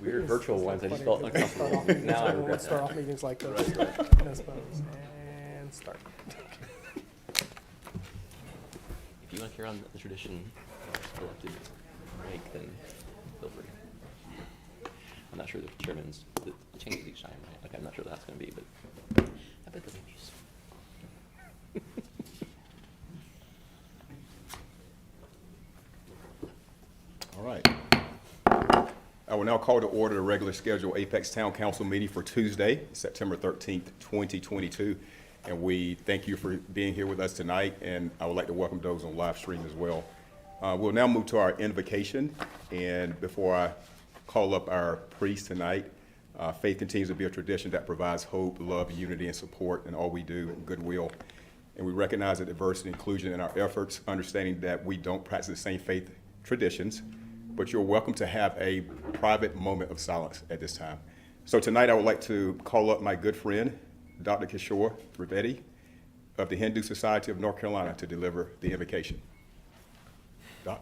weird virtual ones. I just felt uncomfortable. Now I regret Start that. off meetings like this. Right, right. Let's pose and start. If you want to carry on the tradition of elected rank, then feel free. I'm not sure the chairman's the changes each time, right? Like I'm not sure what that's going to be, but I bet they'll be useful. All right. I will now call to order the regular scheduled Apex Town Council meeting for Tuesday, September 13th, 2022. And we thank you for being here with us tonight, and I would like to welcome those on live stream as well. We'll now move to our invocation, and before I call up our priest tonight, faith continues to be a tradition that provides hope, love, unity, and support in all we do and goodwill. And we recognize the diversity and inclusion in our efforts, understanding that we don't practice the same faith traditions, but you're welcome to have a private moment of silence at this time. So tonight I would like to call up my good friend, Dr. Kishore Trivedi of the Hindu Society of North Carolina to deliver the invocation. Doc.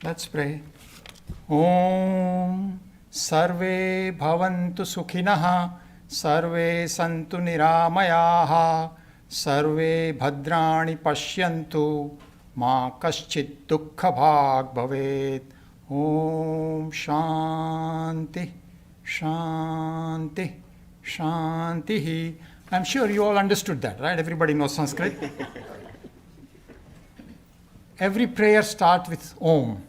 Let's pray. Om Sarve Bhavantu Sukhinah Sarve Santu Niramayaha Sarve Bhadrani Pashyantu Ma Kaschit Dukkha Bhag Bhavet. Om Shanti Shanti Shanti. I'm sure you all understood that, right? Everybody knows Sanskrit. Every prayer starts with Om.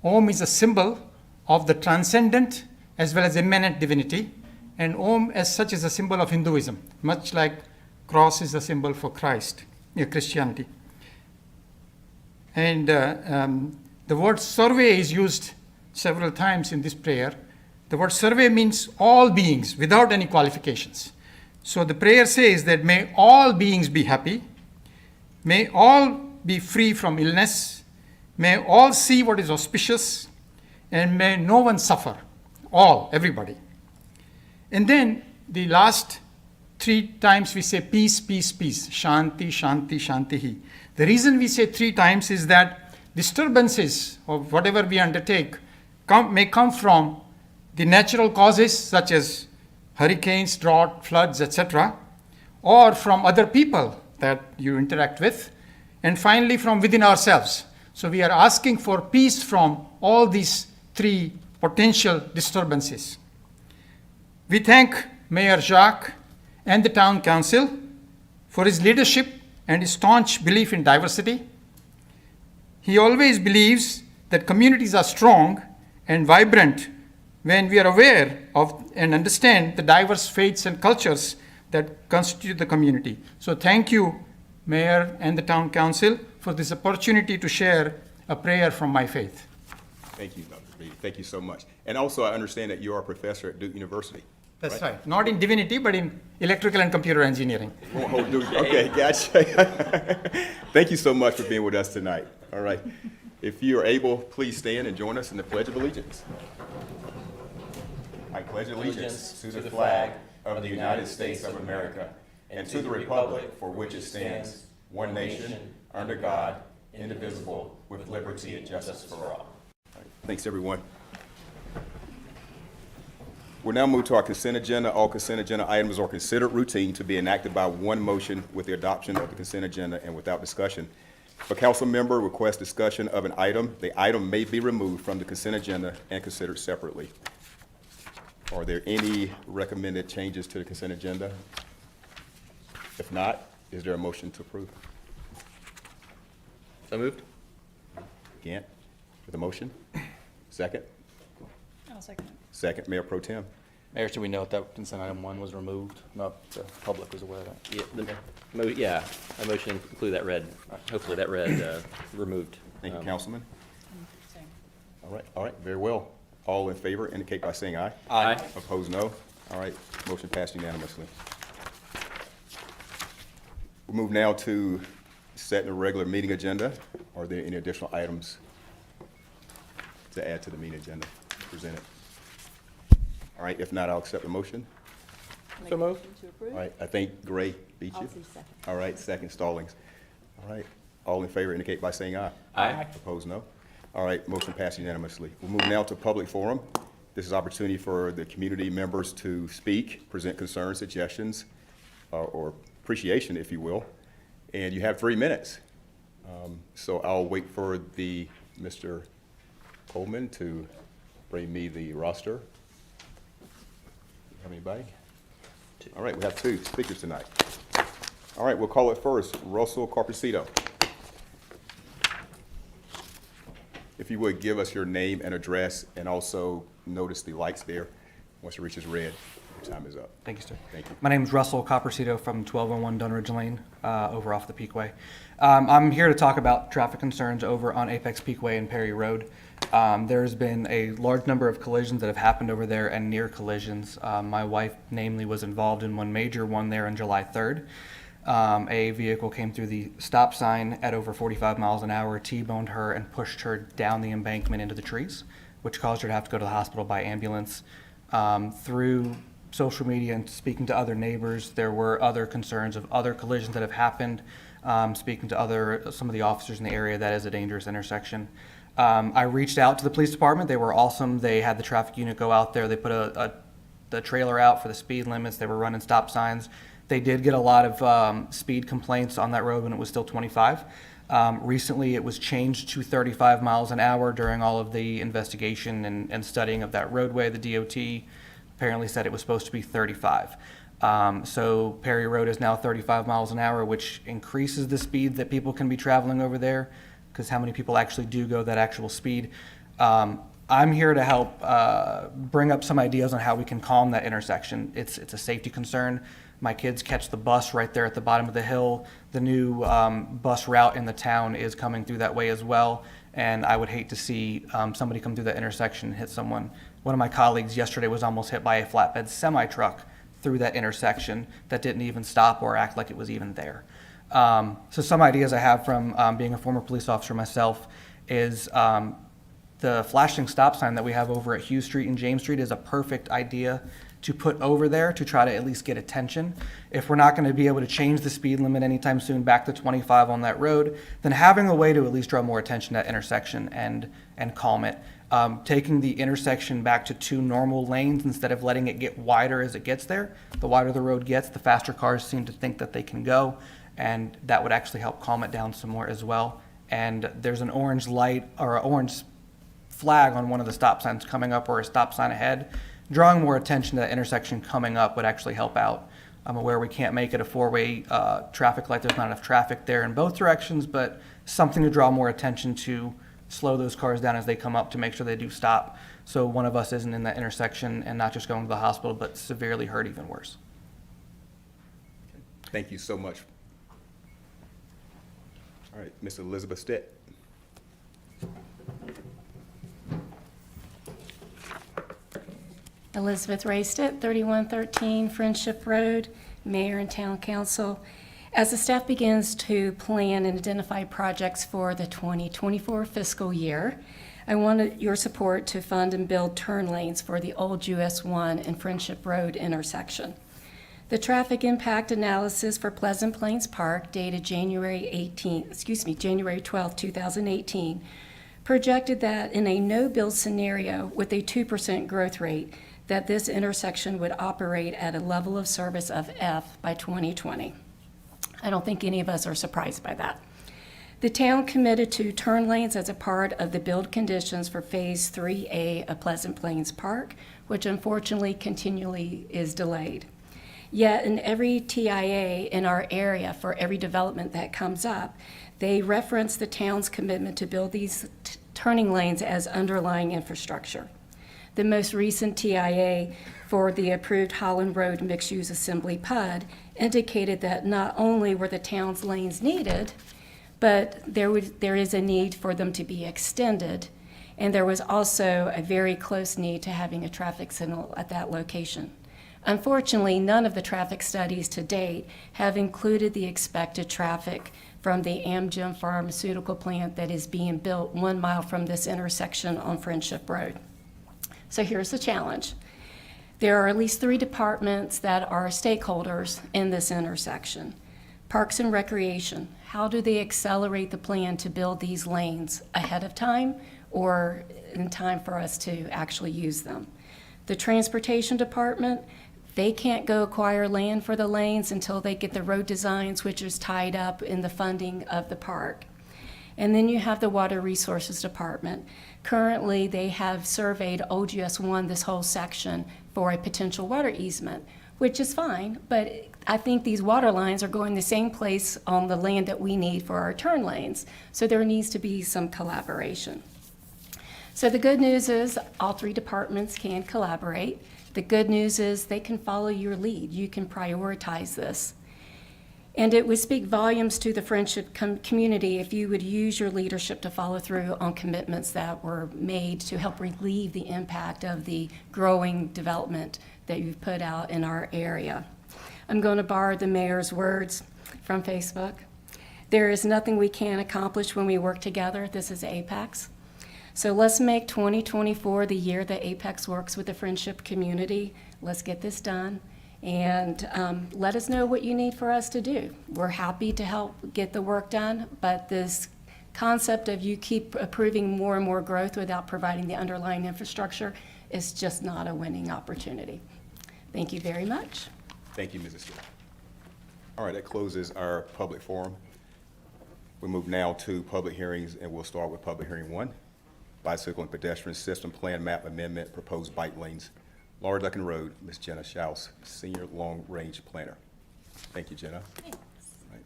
Om is a symbol of the transcendent as well as immanent divinity, and Om as such is a symbol of Hinduism, much like cross is a symbol for Christ, Christianity. And the word Sarve is used several times in this prayer. The word Sarve means all beings without any qualifications. So the prayer says that may all beings be happy, may all be free from illness, may all see what is auspicious, and may no one suffer, all, everybody. And then the last 3 times we say peace, peace, peace, shanti, shanti, shantihi. The reason we say 3 times is that disturbances of whatever we undertake may come from the natural causes such as hurricanes, drought, floods, etc., or from other people that you interact with, and finally from within ourselves. So we are asking for peace from all these 3 potential disturbances. We thank Mayor Jacques and the Town Council for his leadership and his staunch belief in diversity. He always believes that communities are strong and vibrant when we are aware of and understand the diverse faiths and cultures that constitute the community. So thank you, Mayor and the Town Council, for this opportunity to share a prayer from my faith. Thank you, Dr. Trivedi. Thank you so much. And also, I understand that you are a professor at Duke University. That's right. Not in divinity, but in electrical and computer engineering. Oh, Duke. Okay, gotcha. Thank you so much for being with us tonight. All right. If you are able, please stand and join us in the Pledge of Allegiance. I pledge allegiance to the flag of the United States of America and to the republic for which it stands, one nation, under God, indivisible, with liberty and justice for all. Thanks, everyone. We'll now move to our consent agenda. All consent agenda items are considered routine to be enacted by one motion with the adoption of the consent agenda and without discussion. If a council member requests discussion of an item, the item may be removed from the consent agenda and considered separately. Are there any recommended changes to the consent agenda? If not, is there a motion to approve? So moved? Gant, with a motion? Second? I'll second it. Second, Mayor Pro Tem. Mayor, should we note that consent item 1 was removed? Not the public was aware of that. Yeah, I motion to include that red, hopefully that red removed. Thank you, Councilman. Same. All right, very well. All in favor indicate by saying aye. Aye. Opposed, no. All right, motion passed unanimously. We'll move now to setting the regular meeting agenda. Are there any additional items to add to the meeting agenda presented? All right, if not, I'll accept the motion. Make So a moved. motion to approve? All right, I think Gray beat you. I'll say second. All right, second Stallings. All right, all in favor indicate by saying aye. Aye. Opposed, no. All right, motion passed unanimously. We'll move now to public forum. This is opportunity for the community members to speak, present concerns, suggestions, or appreciation, if you will. And you have 3 minutes. So I'll wait for Mr. Coleman to bring me the roster. Have anybody? All right, we have 2 speakers tonight. All right, we'll call it first, Russell Carpacito. If you would give us your name and address, and also notice the lights there. Once it reaches red, your time is up. Thank you, sir. Thank you. My name is Russell Coppercito from 1201 Dunridge Lane, over off the Peakway. I'm here to talk about traffic concerns over on Apex Peakway and Perry Road. There's been a large number of collisions that have happened over there and near collisions. My wife, namely, was involved in one major one there on July 3rd. A vehicle came through the stop sign at over 45 miles an hour, T-boned her, and pushed her down the embankment into the trees, which caused her to have to go to the hospital by ambulance. Through social media and speaking to other neighbors, there were other concerns of other collisions that have happened. Speaking to some of the officers in the area, that is a dangerous intersection. I reached out to the police department. They were awesome. They had the traffic unit go out there. They put the trailer out for the speed limits. They were running stop signs. They did get a lot of speed complaints on that road when it was still 25. Recently, it was changed to 35 miles an hour during all of the investigation and studying of that roadway. The DOT apparently said it was supposed to be 35. So Perry Road is now 35 miles an hour, which increases the speed that people can be traveling over there, because how many people actually do go that actual speed? I'm here to help bring up some ideas on how we can calm that intersection. It's a safety concern. My kids catch the bus right there at the bottom of the hill. The new bus route in the town is coming through that way as well, and I would hate to see somebody come through that intersection and hit someone. One of my colleagues yesterday was almost hit by a flatbed semi-truck through that intersection that didn't even stop or act like it was even there. So some ideas I have from being a former police officer myself is the flashing stop sign that we have over at Hughes Street and James Street is a perfect idea to put over there to try to at least get attention. If we're not going to be able to change the speed limit anytime soon back to 25 on that road, then having a way to at least draw more attention to that intersection and calm it. Taking the intersection back to 2 normal lanes instead of letting it get wider as it gets there. The wider the road gets, the faster cars seem to think that they can go, and that would actually help calm it down some more as well. And there's an orange light or an orange flag on one of the stop signs coming up or a stop sign ahead. Drawing more attention to that intersection coming up would actually help out. I'm aware we can't make it a 4-way traffic light. There's not enough traffic there in both directions, but something to draw more attention to slow those cars down as they come up to make sure they do stop. So one of us isn't in that intersection and not just going to the hospital, but severely hurt even worse. Thank you so much. All right, Ms. Elizabeth Stitt. Elizabeth Raysted, 3113 Friendship Road, Mayor and Town Council. As the staff begins to plan and identify projects for the 2024 fiscal year, I wanted your support to fund and build turn lanes for the old US 1 and Friendship Road intersection. The traffic impact analysis for Pleasant Plains Park, dated January 12, 2018, projected that in a no-build scenario with a 2% growth rate, that this intersection would operate at a level of service of F by 2020. I don't think any of us are surprised by that. The town committed to turn lanes as a part of the build conditions for Phase 3A of Pleasant Plains Park, which unfortunately continually is delayed. Yet in every TIA in our area, for every development that comes up, they reference the town's commitment to build these turning lanes as underlying infrastructure. The most recent TIA for the approved Holland Road Mixed-Use Assembly PUD indicated that not only were the town's lanes needed, but there is a need for them to be extended, and there was also a very close need to having a traffic signal at that location. Unfortunately, none of the traffic studies to date have included the expected traffic from the Amgen pharmaceutical plant that is being built 1 mile from this intersection on Friendship Road. So here's the challenge. There are at least 3 departments that are stakeholders in this intersection. Parks and Recreation, how do they accelerate the plan to build these lanes ahead of time or in time for us to actually use them. The Transportation Department, they can't go acquire land for the lanes until they get the road designs, which is tied up in the funding of the park. And then you have the Water Resources Department. Currently, they have surveyed Old US 1, this whole section, for a potential water easement, which is fine, but I think these water lines are going the same place on the land that we need for our turn lanes. So there needs to be some collaboration. So the good news is all three departments can collaborate. The good news is they can follow your lead. You can prioritize this. And it would speak volumes to the friendship community if you would use your leadership to follow through on commitments that were made to help relieve the impact of the growing development that you've put out in our area. I'm going to borrow the mayor's words from Facebook. There is nothing we can't accomplish when we work together. This is Apex. So let's make 2024 the year that Apex works with the friendship community. Let's get this done. And let us know what you need for us to do. We're happy to help get the work done, but this concept of you keep approving more and more growth without providing the underlying infrastructure is just not a winning opportunity. Thank you very much. Thank you, Mrs. Smith. All right, that closes our public forum. We move now to public hearings, and we'll start with public hearing 1, bicycle and pedestrian system plan map amendment, proposed bike lanes, Laura Duncan Road. Ms. Jenna Schaus, Senior Long Range Planner. Thank you, Jenna. Thanks. Right.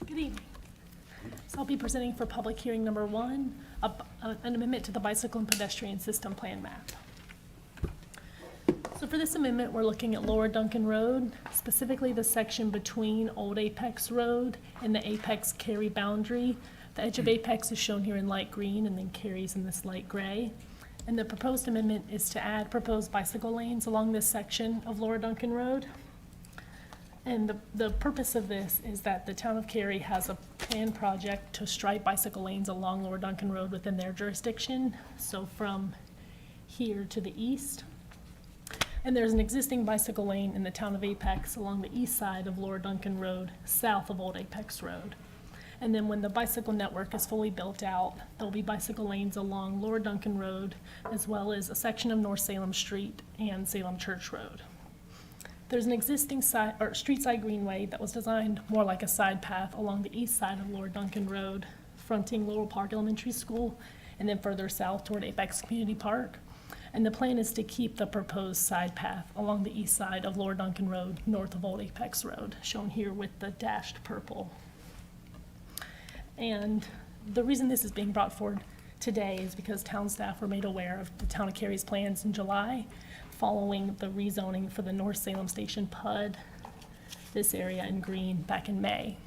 Good evening. So I'll be presenting for public hearing number 1, an amendment to the bicycle and pedestrian system plan map. So for this amendment, we're looking at Lower Duncan Road, specifically the section between Old Apex Road and the Apex Cary boundary. The edge of Apex is shown here in light green and then Cary's in this light gray. And the proposed amendment is to add proposed bicycle lanes along this section of Lower Duncan Road. And the purpose of this is that the town of Cary has a planned project to stripe bicycle lanes along Lower Duncan Road within their jurisdiction. So from here to the east. And there's an existing bicycle lane in the town of Apex along the east side of Lower Duncan Road, south of Old Apex Road. And then when the bicycle network is fully built out, there'll be bicycle lanes along Lower Duncan Road, as well as a section of North Salem Street and Salem Church Road. There's an existing street side greenway that was designed more like a side path along the east side of Lower Duncan Road, fronting Laurel Park Elementary School, and then further south toward Apex Community Park. And the plan is to keep the proposed side path along the east side of Lower Duncan Road, north of Old Apex Road, shown here with the dashed purple. And the reason this is being brought forward today is because town staff were made aware of the town of Cary's plans in July, following the rezoning for the North Salem Station PUD, this area in green, back in May.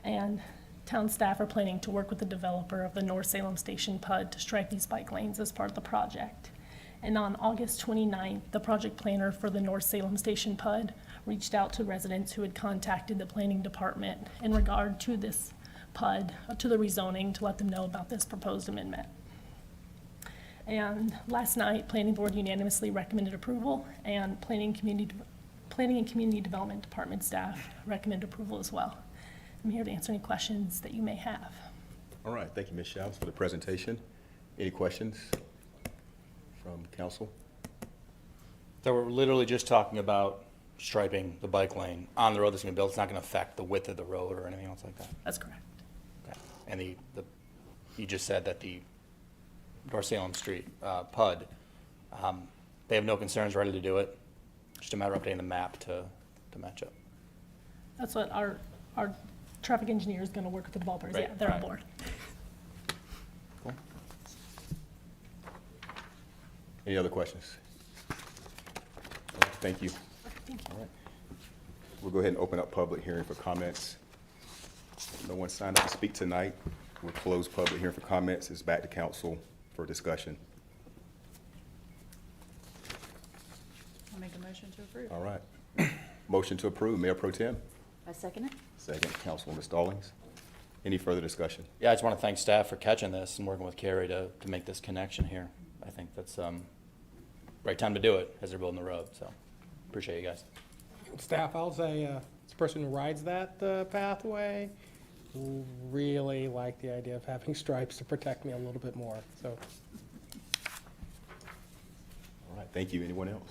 And town staff are planning to work with the developer of the North Salem Station PUD to stripe these bike lanes as part of the project. And on August 29th, the project planner for the North Salem Station PUD reached out to residents who had contacted the planning department in regard to this PUD, to the rezoning, to let them know about this proposed amendment. And last night, Planning Board unanimously recommended approval, and Planning and Community Development Department staff recommend approval as well. I'm here to answer any questions that you may have. All right, thank you, Ms. Schaus, for the presentation. Any questions from council? So we're literally just talking about striping the bike lane on the road that's gonna be built. It's not gonna affect the width of the road or anything else like that? That's correct. Okay. And you just said that the North Salem Street PUD, they have no concerns, ready to do it. Just a matter of updating the map to match up. That's what our traffic engineer is going to work with the developers. Right, Yeah, they're on right. board. Cool. Any other questions? All right, thank you. Thank you. All right. We'll go ahead and open up public hearing for comments. No one signed up to speak tonight. We'll close public hearing for comments. It's back to council for discussion. I'll make a motion to approve. All right. Motion to approve, Mayor Pro Tem. I second it. Second, Councilwoman Stallings. Any further discussion? Yeah, I just want to thank staff for catching this and working with Cary to make this connection here. I think that's right time to do it as they're building the road, so appreciate you guys. Staff, I'll say, as a person who rides that pathway, really like the idea of having stripes to protect me a little bit more, so. All right, thank you. Anyone else?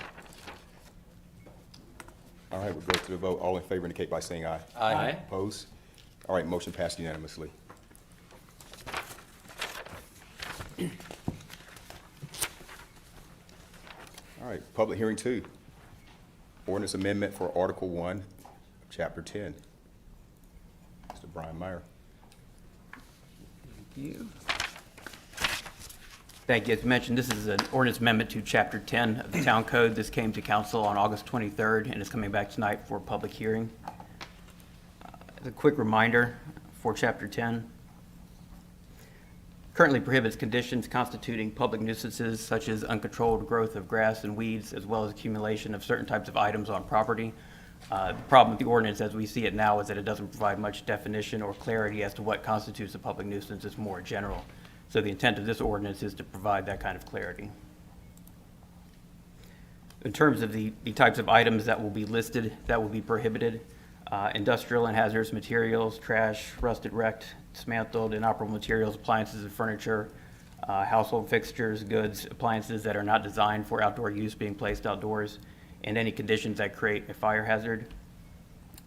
All right, we'll go to the vote. All in favor indicate by saying aye. Aye. Opposed? All right, motion passed unanimously. All right, public hearing 2. Ordinance amendment for Article 1, Chapter 10. Mr. Brian Meyer. Thank you. As mentioned, this is an ordinance amendment to Chapter 10 of the Town Code. This came to council on August 23rd and is coming back tonight for public hearing. As a quick reminder for Chapter 10, currently prohibits conditions constituting public nuisances such as uncontrolled growth of grass and weeds, as well as accumulation of certain types of items on property. The problem with the ordinance as we see it now is that it doesn't provide much definition or clarity as to what constitutes a public nuisance. It's more general. So the intent of this ordinance is to provide that kind of clarity. In terms of the types of items that will be listed, that will be prohibited, industrial and hazardous materials, trash, rusted, wrecked, dismantled, inoperable materials, appliances and furniture, household fixtures, goods, appliances that are not designed for outdoor use being placed outdoors, and any conditions that create a fire hazard.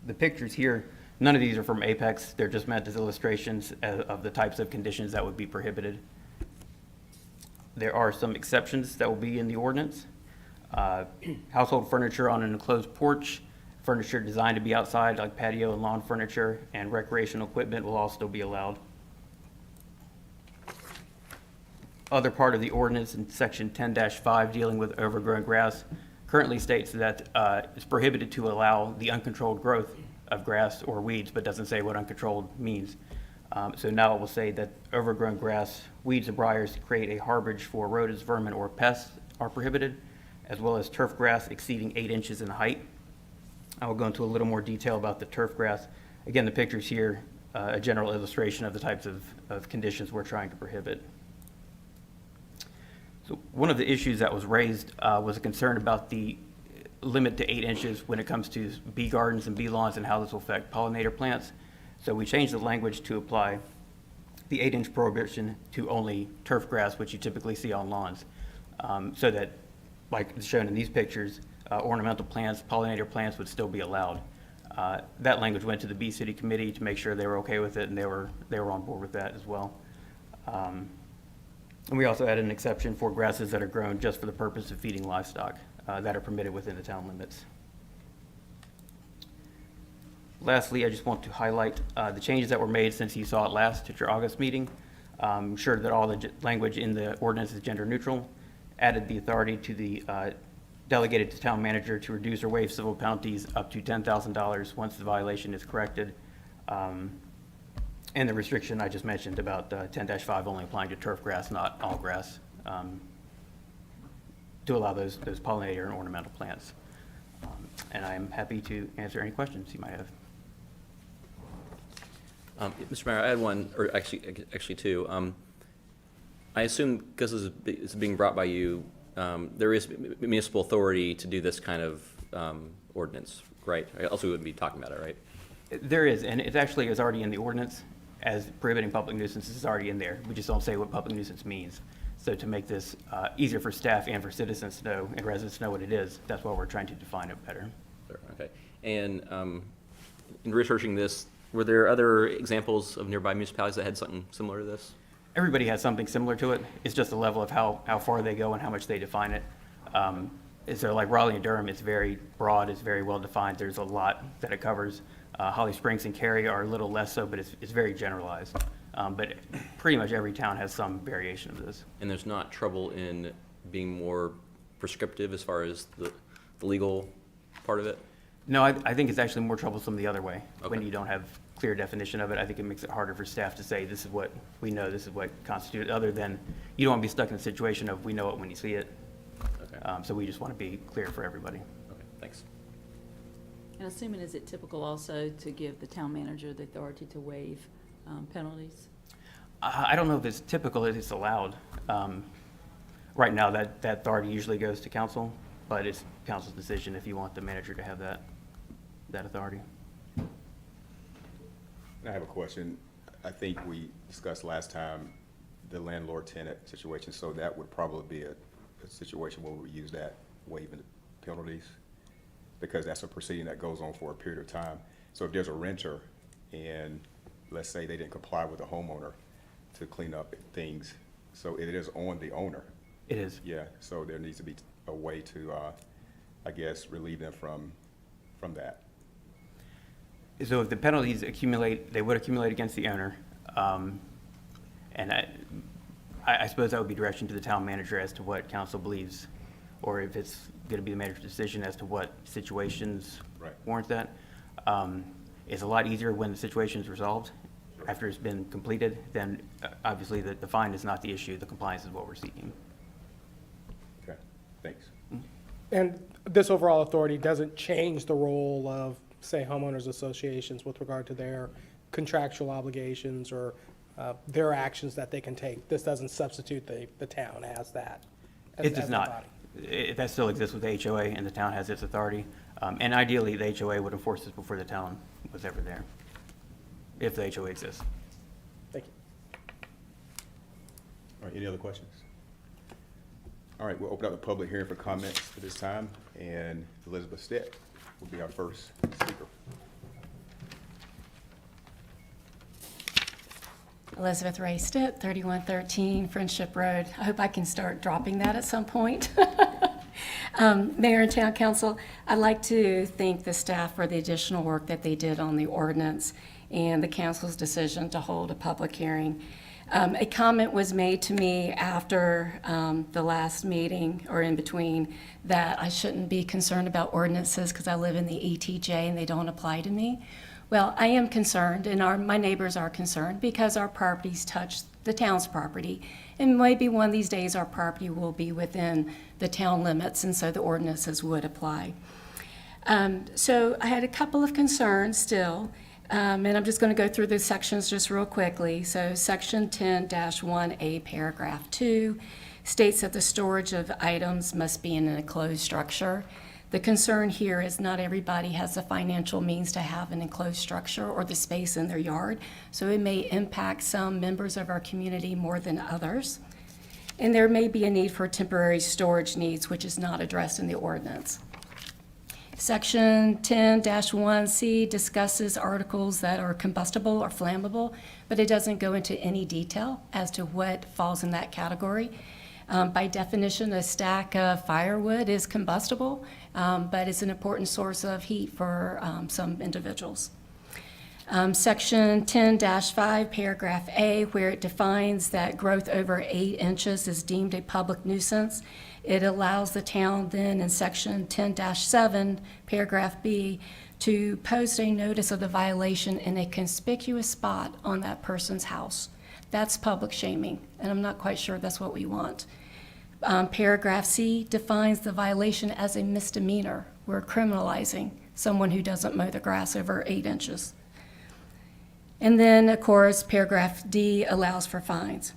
The pictures here, none of these are from Apex. They're just meant as illustrations of the types of conditions that would be prohibited. There are some exceptions that will be in the ordinance. Household furniture on an enclosed porch, furniture designed to be outside like patio and lawn furniture, and recreational equipment will also be allowed. Other part of the ordinance in section 10-5 dealing with overgrown grass currently states that it's prohibited to allow the uncontrolled growth of grass or weeds, but doesn't say what uncontrolled means. So now it will say that overgrown grass, weeds, and briars create a harborage for rodents, vermin, or pests are prohibited, as well as turf grass exceeding 8 inches in height. I will go into a little more detail about the turf grass. Again, the pictures here, a general illustration of the types of conditions we're trying to prohibit. So one of the issues that was raised was a concern about the limit to 8 inches when it comes to bee gardens and bee lawns and how this will affect pollinator plants. So we changed the language to apply the 8-inch prohibition to only turf grass, which you typically see on lawns, so that, like shown in these pictures, ornamental plants, pollinator plants would still be allowed. That language went to the Bee City Committee to make sure they were okay with it, and they were on board with that as well. And we also added an exception for grasses that are grown just for the purpose of feeding livestock that are permitted within the town limits. Lastly, I just want to highlight the changes that were made since you saw it last at your August meeting. Ensured that all the language in the ordinance is gender neutral, added the authority to the delegated to town manager to reduce or waive civil penalties up to $10,000 once the violation is corrected. And the restriction I just mentioned about 10-5 only applying to turf grass, not all grass, to allow those pollinator and ornamental plants. And I'm happy to answer any questions you might have. Mr. Mayor, I had one, or actually two. I assume because it's being brought by you, there is municipal authority to do this kind of ordinance, right? Else we wouldn't be talking about it, right? There is, and it actually is already in the ordinance as prohibiting public nuisances is already in there. We just don't say what public nuisance means. So to make this easier for staff and for citizens to know and residents to know what it is, that's why we're trying to define it better. Sure, okay. And in researching this, were there other examples of nearby municipalities that had something similar to this? Everybody has something similar to it. It's just a level of how far they go and how much they define it. So like Raleigh and Durham, it's very broad, it's very well defined. There's a lot that it covers. Holly Springs and Cary are a little less so, but it's very generalized. But pretty much every town has some variation of this. And there's not trouble in being more prescriptive as far as the legal part of it? No, I think it's actually more troublesome the other way. When Okay. you don't have clear definition of it, I think it makes it harder for staff to say, this is what we know, this is what constitutes, other than you don't want to be stuck in a situation of we know it when you see it. Okay, So we just want to be clear for everybody. okay, thanks. And assuming, is it typical also to give the town manager the authority to waive penalties? I don't know if it's typical, if it's allowed. Right now, that authority usually goes to council, but it's council's decision if you want the manager to have that. that authority. And I have a question. I think we discussed last time the landlord-tenant situation, so that would probably be a situation where we use that waiving the penalties, because that's a proceeding that goes on for a period of time. So if there's a renter and let's say they didn't comply with the homeowner to clean up things, so it is on the owner. It is. Yeah, so there needs to be a way to, I guess, relieve them from that. So if the penalties accumulate, they would accumulate against the owner. And I suppose that would be direction to the town manager as to what council believes, or if it's going to be the manager's decision as to what situations Right. warrant that. It's a lot easier when the situation is resolved after it's been completed. Then obviously the fine is not the issue. The compliance is what we're seeking. Okay, thanks. And this overall authority doesn't change the role of, say, homeowners associations with regard to their contractual obligations or their actions that they can take. This doesn't substitute the town as that. It does as a not. body. That still exists with the HOA, and the town has its authority. And ideally, the HOA would enforce this before the town was ever there, if the HOA exists. Thank you. All right, any other questions? All right, we'll open up the public hearing for comments at this time, and Elizabeth Stett will be our first speaker. Elizabeth Ray Stitt, 3113 Friendship Road. I hope I can start dropping that at some point. Mayor and Town Council, I'd like to thank the staff for the additional work that they did on the ordinance and the council's decision to hold a public hearing. A comment was made to me after the last meeting, or in between, that I shouldn't be concerned about ordinances because I live in the ETJ and they don't apply to me. Well, I am concerned, and my neighbors are concerned, because our properties touch the town's property. And maybe one of these days, our property will be within the town limits, and so the ordinances would apply. So I had a couple of concerns still, and I'm just going to go through the sections just real quickly. So Section 10-1A, Paragraph 2, states that the storage of items must be in an enclosed structure. The concern here is not everybody has the financial means to have an enclosed structure or the space in their yard, so it may impact some members of our community more than others. And there may be a need for temporary storage needs, which is not addressed in the ordinance. Section 10-1C discusses articles that are combustible or flammable, but it doesn't go into any detail as to what falls in that category. By definition, a stack of firewood is combustible, but it's an important source of heat for some individuals. Section 10-5, Paragraph A, where it defines that growth over 8 inches is deemed a public nuisance, it allows the town then in Section 10-7, Paragraph B, to post a notice of the violation in a conspicuous spot on that person's house. That's public shaming, and I'm not quite sure that's what we want. Paragraph C defines the violation as a misdemeanor. We're criminalizing someone who doesn't mow the grass over 8 inches. And then, of course, Paragraph D allows for fines.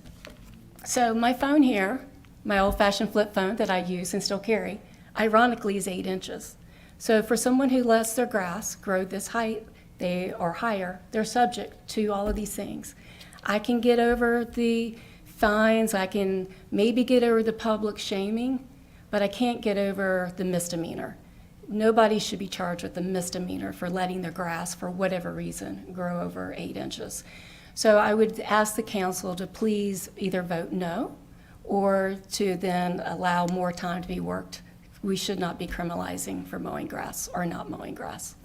So my phone here, my old-fashioned flip phone that I use and still carry, ironically is 8 inches. So for someone who lets their grass grow this height, or higher, they're subject to all of these things. I can get over the fines, I can maybe get over the public shaming, but I can't get over the misdemeanor. Nobody should be charged with the misdemeanor for letting their grass, for whatever reason, grow over 8 inches. So I would ask the council to please either vote no, or to then allow more time to be worked. We should not be criminalizing for mowing grass or not mowing grass.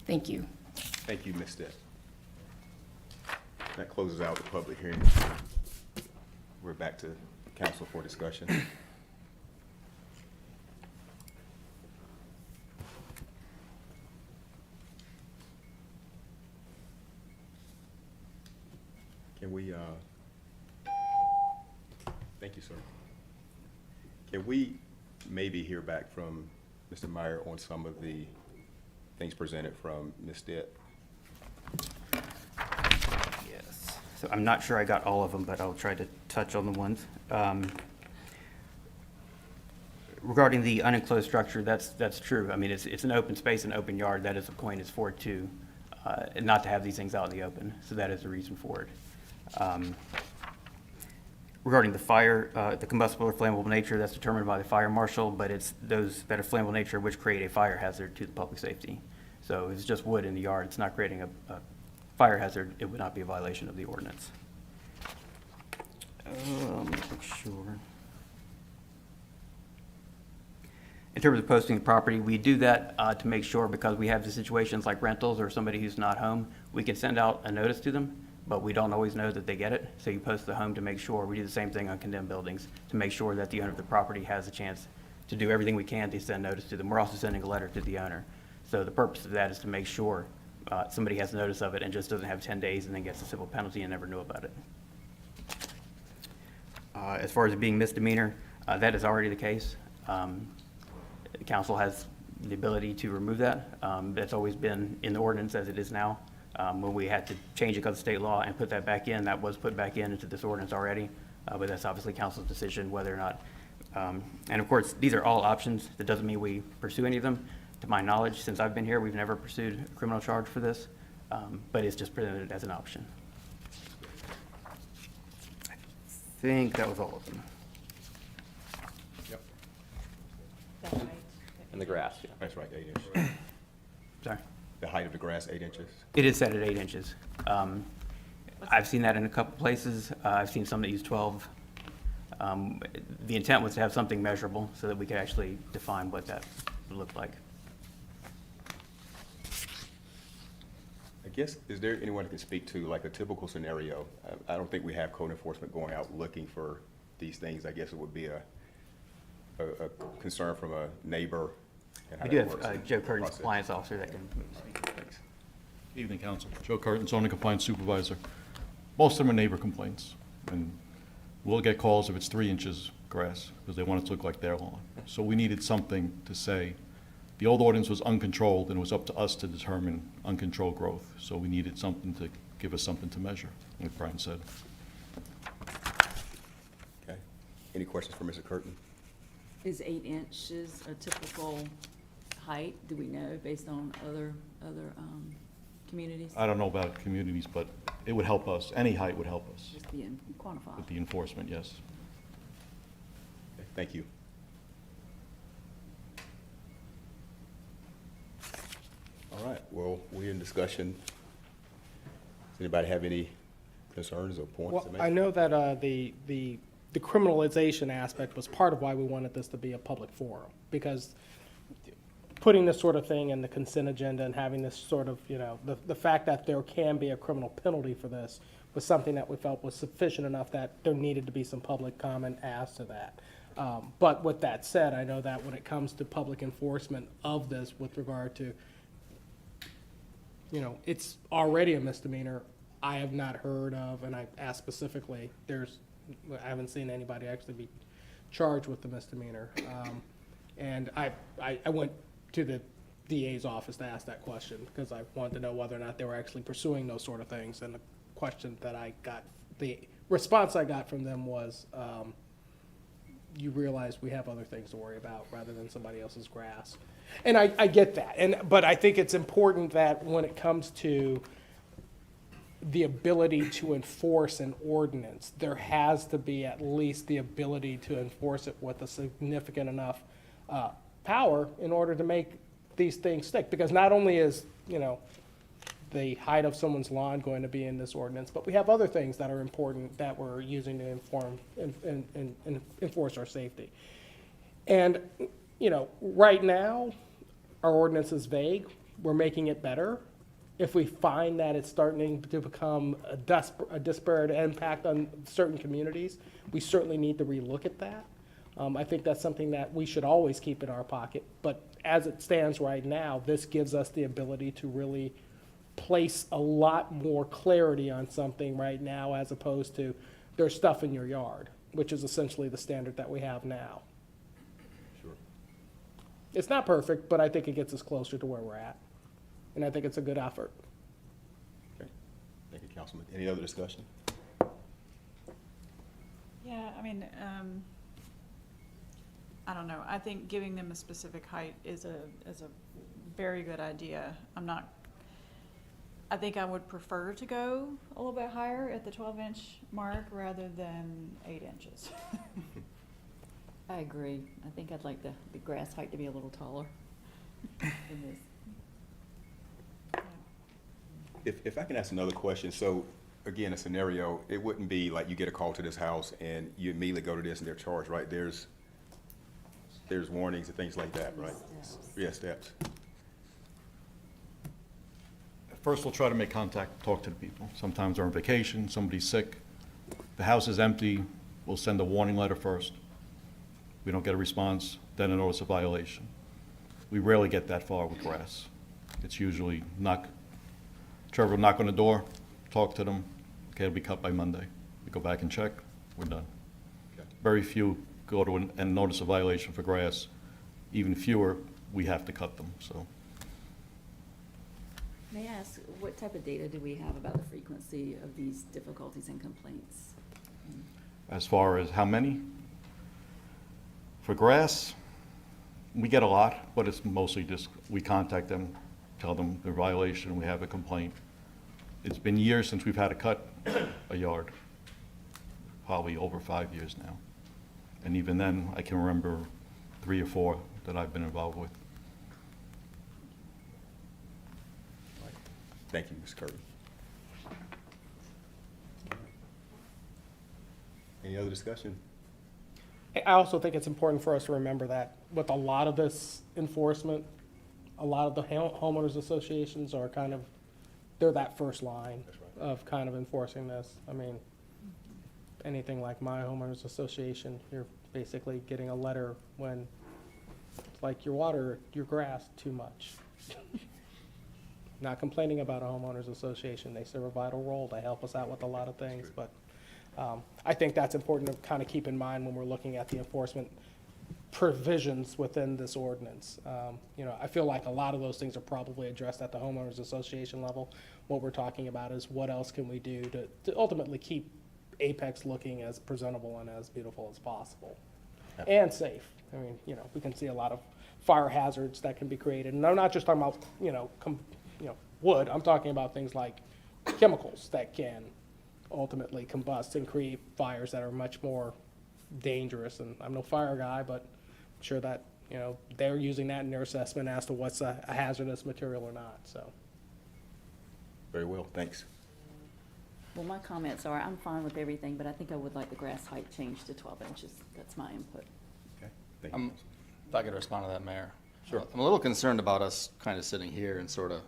Thank you. Thank you, Ms. Stett. That closes out the public hearing. We're back to council for discussion. Can we, thank you, sir. Can we maybe hear back from Mr. Meyer on some of the things presented from Ms. Stett? Yes. So I'm not sure I got all of them, but I'll try to touch on the ones. Regarding the unenclosed structure, that's true. I mean, it's an open space, an open yard. That is the point, is for it to, not to have these things out in the open. So that is the reason for it. Regarding the fire, the combustible or flammable nature, that's determined by the fire marshal, but it's those that are flammable nature which create a fire hazard to the public safety. So if it's just wood in the yard, it's not creating a fire hazard, it would not be a violation of the ordinance. Let me make sure. In terms of posting the property, we do that to make sure, because we have the situations like rentals or somebody who's not home, we can send out a notice to them, but we don't always know that they get it. So you post the home to make sure. We do the same thing on condemned buildings, to make sure that the owner of the property has a chance to do everything we can to send notice to them. We're also sending a letter to the owner. So the purpose of that is to make sure somebody has notice of it and just doesn't have 10 days and then gets a civil penalty and never knew about it. As far as it being misdemeanor, that is already the case. The council has the ability to remove that. That's always been in the ordinance as it is now. When we had to change it because of state law and put that back in, that was put back into this ordinance already. But that's obviously council's decision whether or not. And of course, these are all options. That doesn't mean we pursue any of them. To my knowledge, since I've been here, we've never pursued a criminal charge for this, but it's just presented as an option. I think that was all of them. Yep, And the grass, yeah. that's right, 8 inches. Sorry. The height of the grass, 8 inches. It is set at 8 inches. I've seen that in a couple places. I've seen some that use 12. The intent was to have something measurable so that we could actually define what that would look like. I guess, is there anyone who can speak to like a typical scenario? I don't think we have code enforcement going out looking for these things. I guess it would be a concern from a neighbor. And how We do that have works. Joe Curtin's Process. compliance officer that can speak. Thanks. Evening, Council. Joe Curtin, zoning compliance supervisor. Most of them are neighbor complaints, and we'll get calls if it's 3 inches grass, because they want it to look like their lawn. So we needed something to say. The old ordinance was uncontrolled, and it was up to us to determine uncontrolled growth. So we needed something to give us something to measure, like Brian said. Okay. Any questions for Mr. Curtin? Is 8 inches a typical height? Do we know based on other communities? I don't know about communities, but it would help us. Any height would help us Just being quantified. with the enforcement, yes. Okay, thank you. All right, well, we're in discussion. Does anybody have any concerns or points Well, to make? I know that the criminalization aspect was part of why we wanted this to be a public forum, because putting this sort of thing in the consent agenda and having this sort of, the fact that there can be a criminal penalty for this was something that we felt was sufficient enough that there needed to be some public comment as to that. But with that said, I know that when it comes to public enforcement of this with regard to, it's already a misdemeanor. I have not heard of, and I asked specifically, I haven't seen anybody actually be charged with the misdemeanor. And I went to the DA's office to ask that question because I wanted to know whether or not they were actually pursuing those sort of things. And the question that I got, the response I got from them was, you realize we have other things to worry about rather than somebody else's grass. And I get that. But I think it's important that when it comes to the ability to enforce an ordinance, there has to be at least the ability to enforce it with a significant enough power in order to make these things stick. Because not only is, the height of someone's lawn going to be in this ordinance, but we have other things that are important that we're using to inform and enforce our safety. And, right now, our ordinance is vague. We're making it better. If we find that it's starting to become a disparate impact on certain communities, we certainly need to relook at that. I think that's something that we should always keep in our pocket. But as it stands right now, this gives us the ability to really place a lot more clarity on something right now as opposed to there's stuff in your yard, which is essentially the standard that we have now. Sure. It's not perfect, but I think it gets us closer to where we're at. And I think it's a good effort. Okay. Thank you, Councilman. Any other discussion? Yeah, I mean, I don't know, I think giving them a specific height is a very good idea. I think I would prefer to go a little bit higher at the 12-inch mark rather than 8 inches. I agree. I think I'd like the grass height to be a little taller than this. If I can ask another question, so again, a scenario, it wouldn't be like you get a call to this house and you immediately go to this and they're charged, right? There's warnings and things like that, right? Yeah, steps. First, we'll try to make contact, talk to the people. Sometimes they're on vacation, somebody's sick. The house is empty, we'll send a warning letter first. We don't get a response, then a notice of violation. We rarely get that far with grass. It's usually Trevor will knock on the door, talk to them, okay, it'll be cut by Monday. We go back and check, we're done. Okay. Very few go to and notice a violation for grass. Even fewer, we have to cut them, so. May I ask, what type of data do we have about the frequency of these difficulties and complaints? As far as how many? For grass, we get a lot, but it's mostly just, we contact them, tell them the violation, we have a complaint. It's been years since we've had to cut a yard, probably over 5 years now. And even then, I can remember 3 or 4 that I've been involved with. Thank you, Ms. Kirby. Any other discussion? I also think it's important for us to remember that with a lot of this enforcement, a lot of the homeowners associations are kind of, they're that first line of kind of enforcing this. I mean, anything like my homeowners association, you're basically getting a letter when it's like your grass too much. Not complaining about a homeowners association. They serve a vital role. They help us out with a lot of things, but I think that's important to kind of keep in mind when we're looking at the enforcement provisions within this ordinance. You know, I feel like a lot of those things are probably addressed at the homeowners association level. What we're talking about is what else can we do to ultimately keep Apex looking as presentable and as beautiful as possible and safe. I mean, you know, we can see a lot of fire hazards that can be created, and I'm not just talking about wood. I'm talking about things like chemicals that can ultimately combust and create fires that are much more dangerous. And I'm no fire guy, but I'm sure that, you know, they're using that in their assessment as to what's a hazardous material or not, so. Very well, thanks. Well, my comments are, I'm fine with everything, but I think I would like the grass height changed to 12 inches. That's my input. Okay, thank you. If I could respond to that, Mayor. Sure. I'm a little concerned about us kind of sitting here and sort of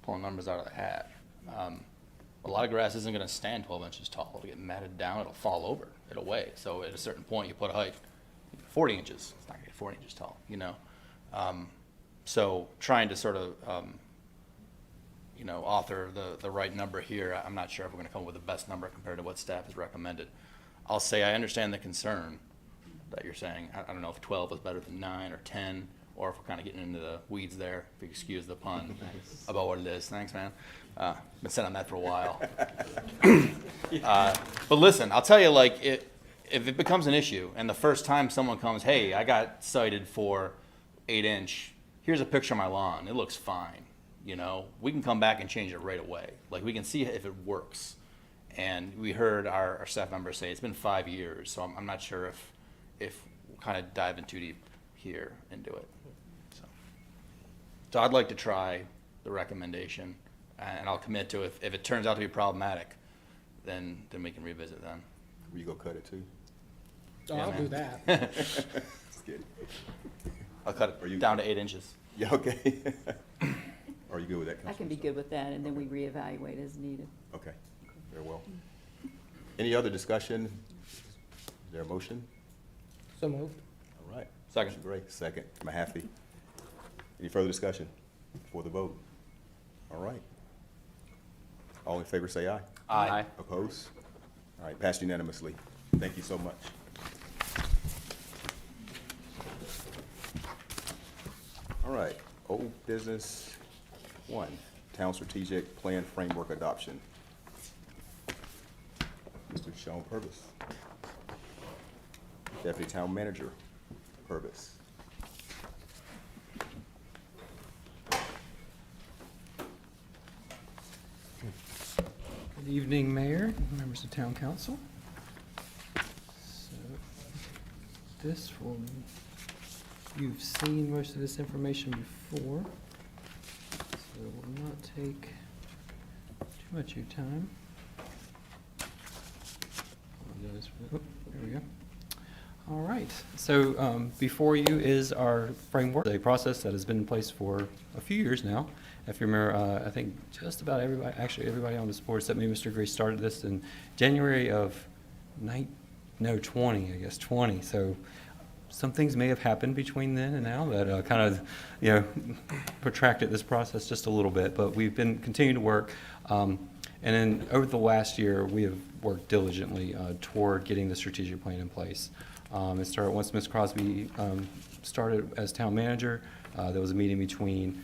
pulling numbers out of the hat. A lot of grass isn't gonna stand 12 inches tall. It'll get matted down, it'll fall over, it'll weigh. So at a certain point, you put a height, 40 inches, it's not gonna get 40 inches tall, you know? So trying to sort of, author the right number here, I'm not sure if we're gonna come up with the best number compared to what staff has recommended. I'll say I understand the concern that you're saying. I don't know if 12 is better than 9 or 10, or if we're kind of getting into the weeds there, if you excuse the pun, about what it is. Thanks, man. Been sitting on that for a while. But listen, I'll tell you, like, if it becomes an issue, and the first time someone comes, hey, I got cited for 8-inch, here's a picture of my lawn, it looks fine, you know? We can come back and change it right away. Like, we can see if it works. And we heard our staff members say it's been 5 years, so I'm not sure if we're kind of diving too deep here into it. So I'd like to try the recommendation, and I'll commit to if it turns out to be problematic, then we can revisit then. Will you go cut it too? Oh, Yeah, I'll man. do that. Just kidding. I'll cut Are you- it down to 8 inches. Yeah, okay. Are you good with that, I can Councilman? be good with that, and then we reevaluate as needed. Okay, very well. Any other discussion? Is there a motion? So moved. All right. Second. Motion Gray, second. Mahaffey. Any further discussion before the vote? All right. All in favor, say aye. Aye. Opposed? All right, passed unanimously. Thank you so much. All right, old business 1, Town Strategic Plan Framework Adoption. Mr. Sean Purvis, Deputy Town Manager. Purvis. Good evening, Mayor, members of Town Council. So, this will, you've seen most of this information before, so it will not take too much of your time. Apologize for that. Oh, there we go. All right, so before you is our framework, a process that has been in place for a few years now. If you remember, I think just about everybody, actually everybody on this board except me, Mr. Gray, started this in January of 20, I guess, 20. So some things may have happened between then and now that kind of, protracted this process just a little bit. But we've been continuing to work. And then over the last year, we have worked diligently toward getting the strategic plan in place. It started once Ms. Crosby started as town manager. There was a meeting between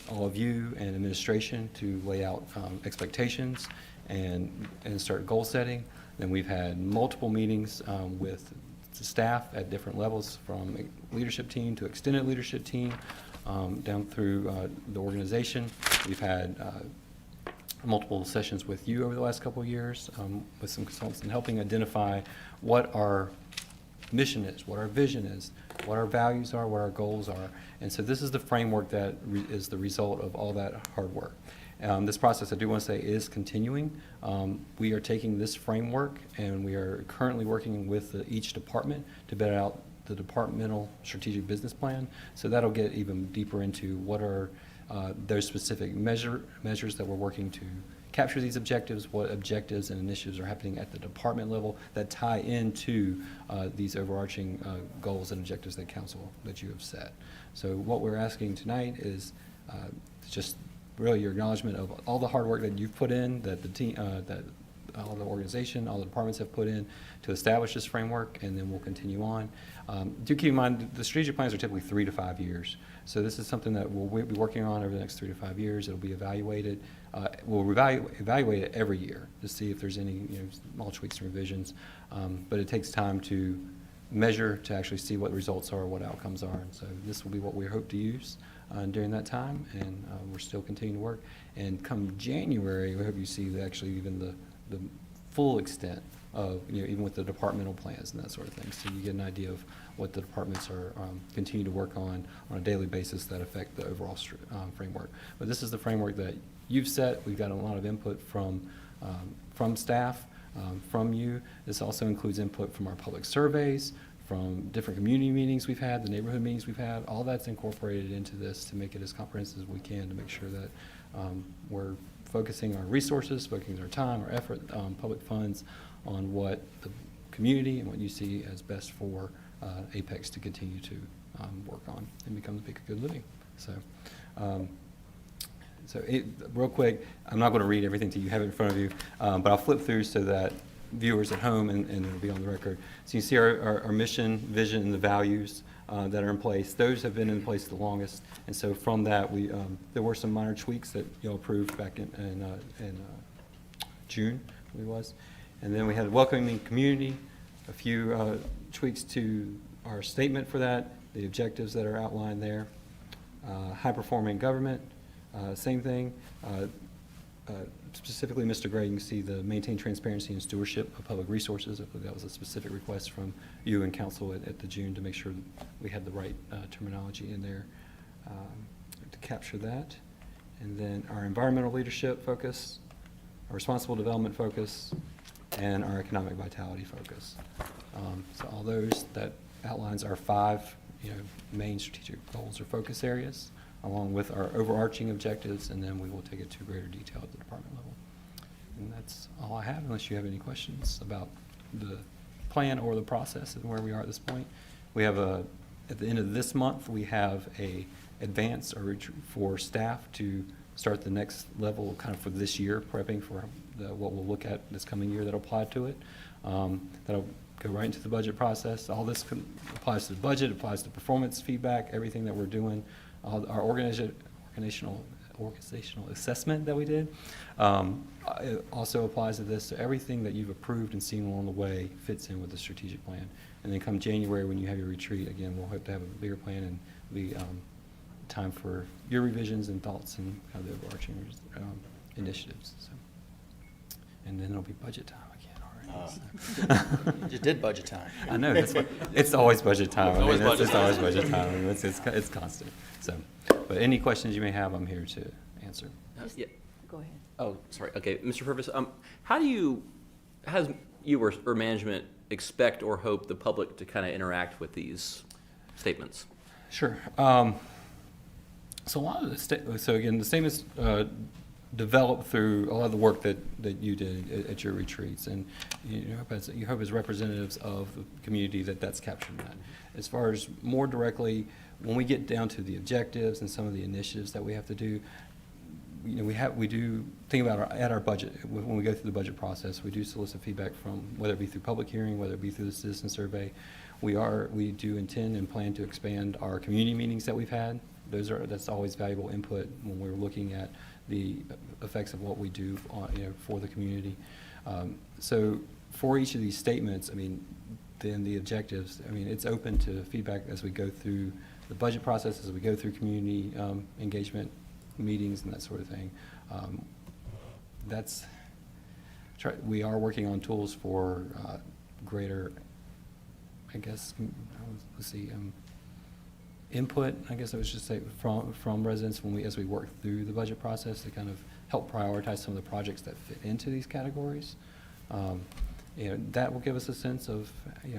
all of you and administration to lay out expectations and start goal setting. Then we've had multiple meetings with the staff at different levels, from leadership team to extended leadership team, down through the organization. We've had multiple sessions with you over the last couple of years with some consultants, and helping identify what our mission is, what our vision is, what our values are, what our goals are. And so this is the framework that is the result of all that hard work. This process, I do want to say, is continuing. We are taking this framework and we are currently working with each department to bed out the departmental strategic business plan. So that'll get even deeper into what are those specific measures that we're working to capture these objectives, what objectives and initiatives are happening at the department level that tie into these overarching goals and objectives that you have set. So what we're asking tonight is just really your acknowledgement of all the hard work that you've put in, that the team, that all the organization, all the departments have put in to establish this framework, and then we'll continue on. Do keep in mind, the strategic plans are typically 3 to 5 years. So this is something that we'll be working on over the next 3 to 5 years. It'll be evaluated. We'll evaluate it every year to see if there's any small tweaks and revisions. But it takes time to measure, to actually see what results are, what outcomes are. And so this will be what we hope to use during that time, and we're still continuing to work. And come January, we hope you see actually even the full extent of, even with the departmental plans and that sort of thing. So you get an idea of what the departments are continue to work on a daily basis that affect the overall framework. But this is the framework that you've set. We've got a lot of input from staff, from you. This also includes input from our public surveys, from different community meetings we've had, the neighborhood meetings we've had. All that's incorporated into this to make it as comprehensive as we can, to make sure that we're focusing our resources, focusing our time, our effort, public funds on what the community and what you see as best for Apex to continue to work on and become a good living. So, real quick, I'm not going to read everything to you, have it in front of you, but I'll flip through so that viewers at home, and it'll be on the record. So you see our mission, vision, and the values that are in place. Those have been in place the longest, and so from that, there were some minor tweaks that you approved back in June, I believe it was. And then we had a welcoming community, a few tweaks to our statement for that, the objectives that are outlined there. High-performing government, same thing. Specifically, Mr. Gray, you can see the maintain transparency and stewardship of public resources. I believe that was a specific request from you and council at the June to make sure we had the right terminology in there to capture that. And then our environmental leadership focus, our responsible development focus, and our economic vitality focus. So all those, that outlines our 5 main strategic goals or focus areas, along with our overarching objectives, and then we will take it to greater detail at the department level. And that's all I have, unless you have any questions about the plan or the process and where we are at this point. We have at the end of this month, we have a advance for staff to start the next level kind of for this year, prepping for what we'll look at this coming year that'll apply to it. That'll go right into the budget process. All this applies to the budget, applies to performance feedback, everything that we're doing. Our organizational organizational assessment that we did. It also applies to this. So everything that you've approved and seen along the way fits in with the strategic plan. And then come January, when you have your retreat, again, we'll hope to have a bigger plan and be time for your revisions and thoughts and kind of the overarching initiatives. So, and then it'll be budget time again already. You just did budget time. I know, that's what, it's always budget time. It's always budget It's time. always budget time. I mean, it's constant. So, but any questions you may have, I'm here to answer. Yeah. Go ahead. Oh, sorry. Okay, Mr. Purvis, how do you or management expect or hope the public to kind of interact with these statements? Sure. So a lot of so again, the statements developed through a lot of the work that you did at your retreats, and you hope as representatives of the community that's captured that. As far as more directly, when we get down to the objectives and some of the initiatives that we have to do, we do think about our budget. When we go through the budget process, we do solicit feedback from, whether it be through public hearing, whether it be through the citizen survey. We do intend and plan to expand our community meetings that we've had. That's always valuable input when we're looking at the effects of what we do for the community. So for each of these statements, I mean, then the objectives, I mean, it's open to feedback as we go through the budget process, as we go through community engagement meetings and that sort of thing. We are working on tools for greater, I guess, let's see, input, I guess I would just say, from residents as we work through the budget process to kind of help prioritize some of the projects that fit into these categories. That will give us a sense of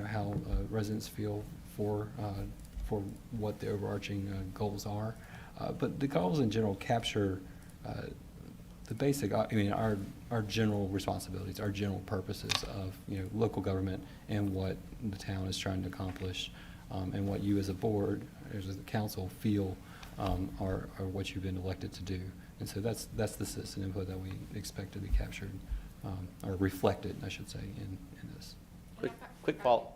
how residents feel for what the overarching goals are. But the goals in general capture the basic, our general responsibilities, our general purposes of local government and what the town is trying to accomplish, and what you as a board, as a council, feel are what you've been elected to do. And so that's the citizen input that we expect to be captured, or reflected, I should say, in this. Quick follow.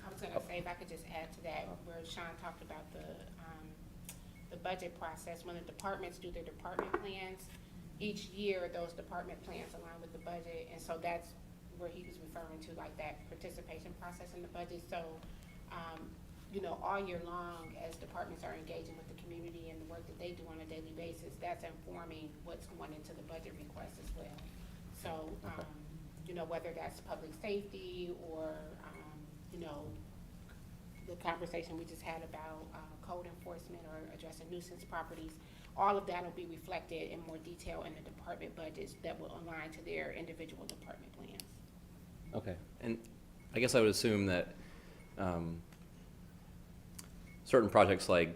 I was gonna say, if I could just add to that, where Sean talked about the budget process, when the departments do their department plans, each year those department plans align with the budget, and so that's where he was referring to, like that participation process in the budget. So, all year long, as departments are engaging with the community and the work that they do on a daily basis, that's informing what's going into the budget request as well. So, whether that's public safety or, the conversation we just had about code enforcement or addressing nuisance properties, all of that will be reflected in more detail in the department budgets that will align to their individual department plans. Okay, and I guess I would assume that certain projects like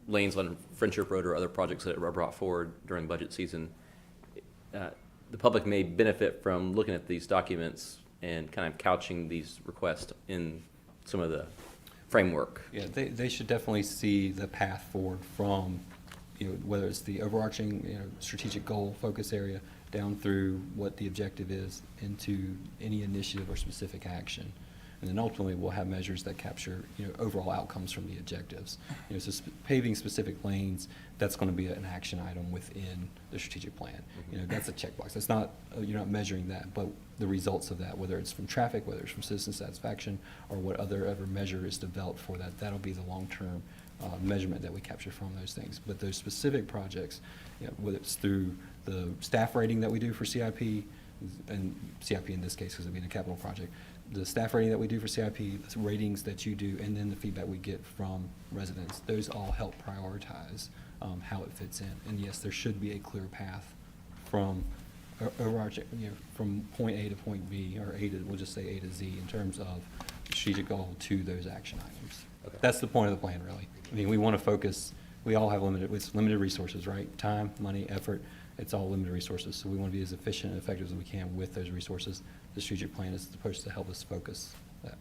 lanes on Friendship Road or other projects that are brought forward during budget season, the public may benefit from looking at these documents and kind of couching these requests in some of the framework. Yeah, they should definitely see the path forward from, whether it's the overarching, strategic goal focus area down through what the objective is into any initiative or specific action. And then ultimately, we'll have measures that capture, overall outcomes from the objectives. So paving specific lanes, that's going to be an action item within the strategic plan. That's a checkbox. That's not, you're not measuring that, but the results of that, whether it's from traffic, whether it's from citizen satisfaction, or what other measure is developed for that, that'll be the long-term measurement that we capture from those things. But those specific projects, whether it's through the staff rating that we do for CIP, and CIP in this case, because it'd be a capital project, the staff rating that we do for CIP, the ratings that you do, and then the feedback we get from residents, those all help prioritize how it fits in. And yes, there should be a clear path from overarching, from point A to point B, or we'll just say A to Z in terms of strategic goal to those action items. Okay. That's the point of the plan, really. I mean, we want to focus, we all have limited resources, right? Time, money, effort, it's all limited resources. So we want to be as efficient and effective as we can with those resources. The strategic plan is supposed to help us focus that.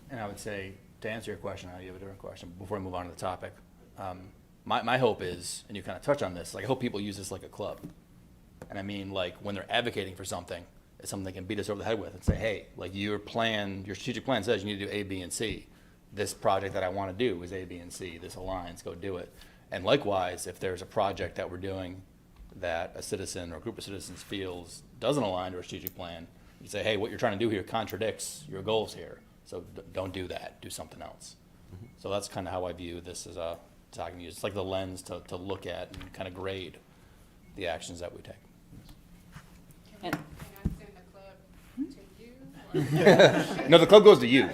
And I would say, to answer your question, you have a different question, before we move on to the topic. My hope is, and you kind of touch on this, I hope people use this like a club. And I mean, when they're advocating for something, it's something they can beat us over the head with and say, hey, your strategic plan says you need to do A, B, and C. This project that I want to do is A, B, and C. This aligns, go do it. And likewise, if there's a project that we're doing that a citizen or a group of citizens feels doesn't align to our strategic plan, you say, hey, what you're trying to do here contradicts your goals here, so don't do that, do something else. So that's kind of how I view this as a, so I can use, it's like the lens to look at and kind of grade the actions that we take. And- Can I send the club to you? No, the club goes to you.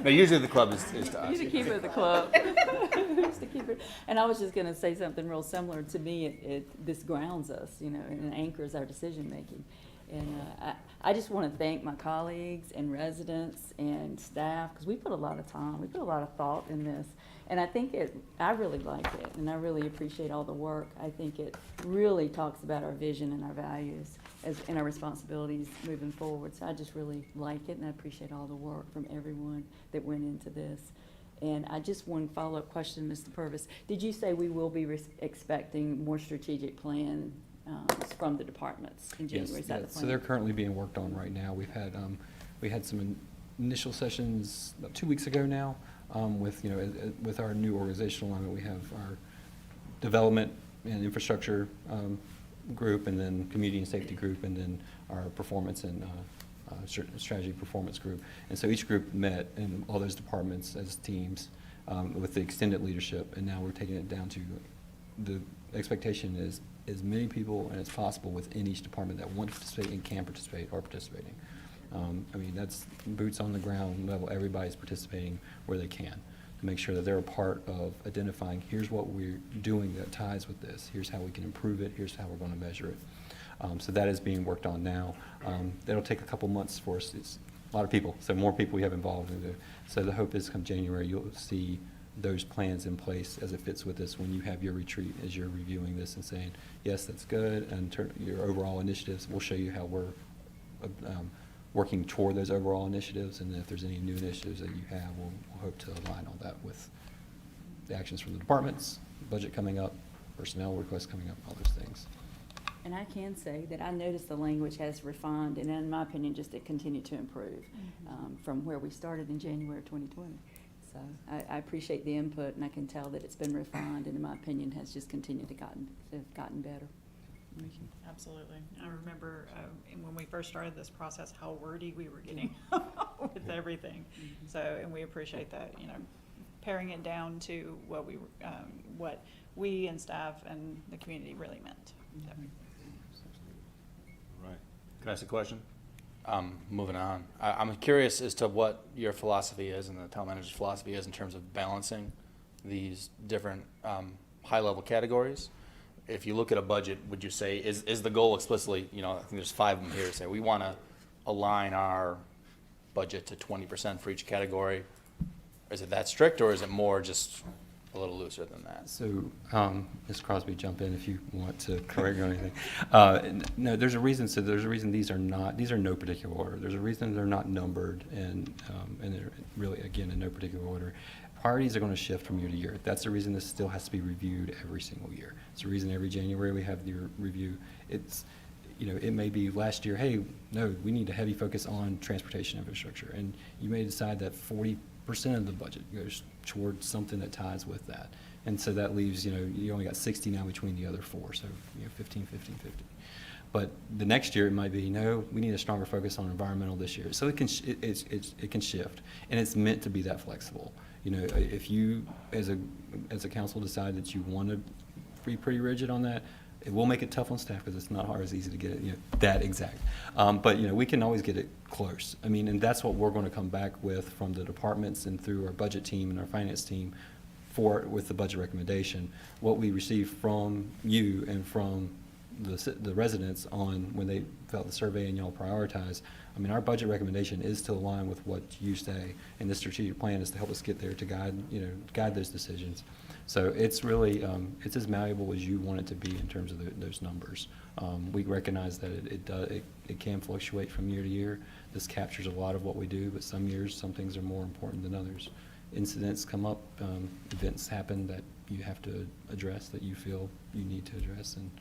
No, usually the club is to us. He's the keeper of the club. He's the keeper. And I was just gonna say something real similar. To me, this grounds us, you know, and anchors our decision-making. And I just want to thank my colleagues and residents and staff, because we put a lot of time, we put a lot of thought in this. And I think I really like it, and I really appreciate all the work. I think it really talks about our vision and our values and our responsibilities moving forward. So I just really like it, and I appreciate all the work from everyone that went into this. And I just one follow-up question, Mr. Purvis. Did you say we will be expecting more strategic plan from the departments in January? Yes, Is that yeah, the so plan? they're currently being worked on right now. We had some initial sessions about 2 weeks ago now, with, you know, with our new organizational alignment. We have our development and infrastructure group, and then community and safety group, and then our performance and strategy performance group. And so each group met in all those departments as teams with the extended leadership, and now we're taking it down to the expectation is as many people as possible within each department that want to participate and can participate are participating. I mean, that's boots on the ground level. Everybody's participating where they can to make sure that they're a part of identifying, here's what we're doing that ties with this. Here's how we can improve it. Here's how we're going to measure it. So that is being worked on now. That'll take a couple months for us. It's a lot of people, so more people we have involved in it. So the hope is come January, you'll see those plans in place as it fits with this when you have your retreat, as you're reviewing this and saying, yes, that's good, and your overall initiatives, we'll show you how we're working toward those overall initiatives, and if there's any new initiatives that you have, we'll hope to align all that with the actions from the departments, budget coming up, personnel requests coming up, all those things. And I can say that I noticed the language has refined, and in my opinion, just it continued to improve from where we started in January of 2020. So I appreciate the input, and I can tell that it's been refined, and in my opinion, has just continued to have gotten better. Absolutely. I remember when we first started this process, how wordy we were getting with everything. So, and we appreciate that, you know, paring it down to what we and staff and the community really meant. So. Right. Can I ask a question? Moving on. I'm curious as to what your philosophy is and the town manager's philosophy is in terms of balancing these different high-level categories. If you look at a budget, would you say, is the goal explicitly, you know, I think there's 5 of them here, say we want to align our budget to 20% for each category? Is it that strict, or is it more just a little looser than that? So, Ms. Crosby, jump in if you want to correct or anything. No, there's a reason. So there's a reason these are no particular order. There's a reason they're not numbered, and they're really, again, in no particular order. Priorities are going to shift from year to year. That's the reason this still has to be reviewed every single year. It's the reason every January we have your review. It's, you know, it may be last year, hey, no, we need a heavy focus on transportation infrastructure, and you may decide that 40% of the budget goes towards something that ties with that. And so that leaves, you know, you only got 60 now between the other 4, so, you know, 15, 15, 50. But the next year it might be, no, we need a stronger focus on environmental this year. So it can shift, and it's meant to be that flexible. You know, if you, as a council, decide that you want to be pretty rigid on that, it will make it tough on staff because it's not always easy to get it, you know, that exact. But, you know, we can always get it close. I mean, and that's what we're going to come back with from the departments and through our budget team and our finance team with the budget recommendation. What we receive from you and from the residents on when they felt the survey and y'all prioritize. I mean, our budget recommendation is to align with what you say, and this strategic plan is to help us get there to guide those decisions. So it's really, it's as malleable as you want it to be in terms of those numbers. We recognize that it can fluctuate from year to year. This captures a lot of what we do, but some years, some things are more important than others. Incidents come up, events happen that you have to address, that you feel you need to address, and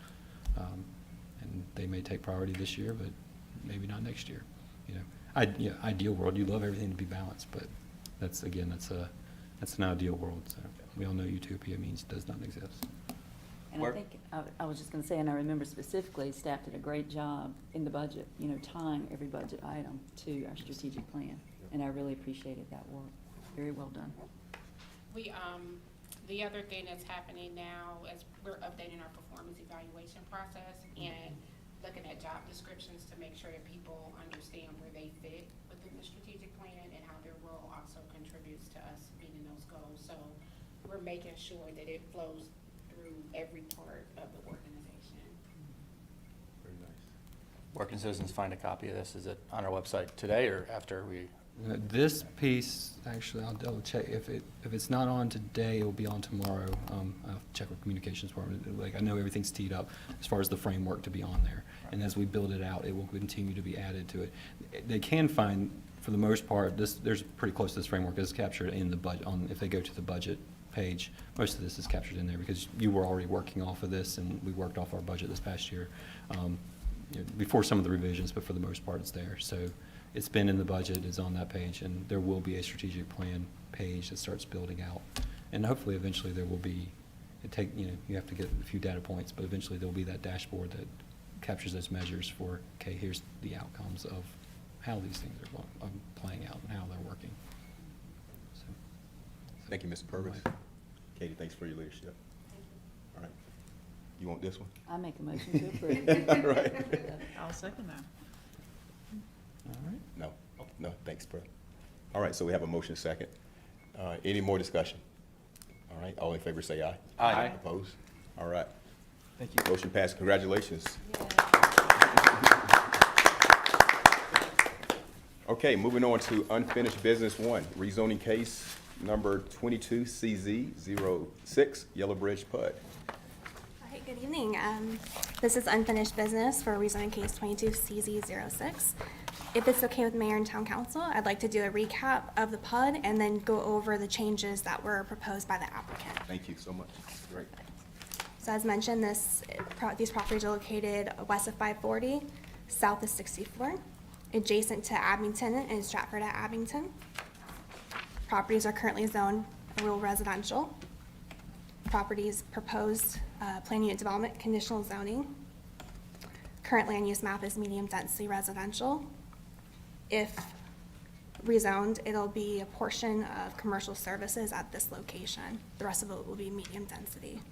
they may take priority this year, but maybe not next year. You know, ideal world, you'd love everything to be balanced, but that's a That's an ideal world, so we all know utopia does not exist. And I think, I was just gonna say, and I remember specifically, staff did a great job in the budget, you know, tying every budget item to our strategic plan. And I really appreciated that work. Very well done. We, the other thing that's happening now is we're updating our performance evaluation process and looking at job descriptions to make sure that people understand where they fit within the strategic plan and how their role also contributes to us meeting those goals. So we're making sure that it flows through every part of the organization. Very nice. Where can citizens find a copy of this? Is it on our website today or after we? This piece, actually, I'll double check. If it's not on today, it will be on tomorrow. I'll check with communications department. Like, I know everything's teed up as far as the framework to be on there. And as we build it out, it will continue to be added to it. They can find, for the most part, there's pretty close to this framework. This is captured in the budget. If they go to the budget page, most of this is captured in there because you were already working off of this, and we worked off our budget this past year before some of the revisions, but for the most part, it's there. So it's been in the budget, it's on that page, and there will be a strategic plan page that starts building out. And hopefully, eventually, there will be, you have to get a few data points, but eventually there'll be that dashboard that captures those measures for, okay, here's the outcomes of how these things are playing out and how they're working. So, Thank you, Mr. Purvis. Katie, thanks for your leadership. All right. You want this one? I make a motion to approve. All right. I'll second that. all right. No, thanks, bro. All right, so we have a motion second. Any more discussion? All right, all in favor say aye. Aye. Opposed? All right. Thank you. Motion passed. Congratulations. Okay, moving on to unfinished business one, rezoning case number 22CZ06, Yellow Bridge PUD. Hi, good evening. This is unfinished business for rezoning case 22CZ06. If it's okay with Mayor and Town Council, I'd like to do a recap of the PUD and then go over the changes that were proposed by the applicant. Thank you so much. Great. So as mentioned, these properties are located west of 540, south of 64, adjacent to Abington and Stratford at Abington. Properties are currently zoned rural residential. Properties proposed plan unit development conditional zoning. Current land use map is medium density residential. If rezoned, it'll be a portion of commercial services at this location. The rest of it will be medium density.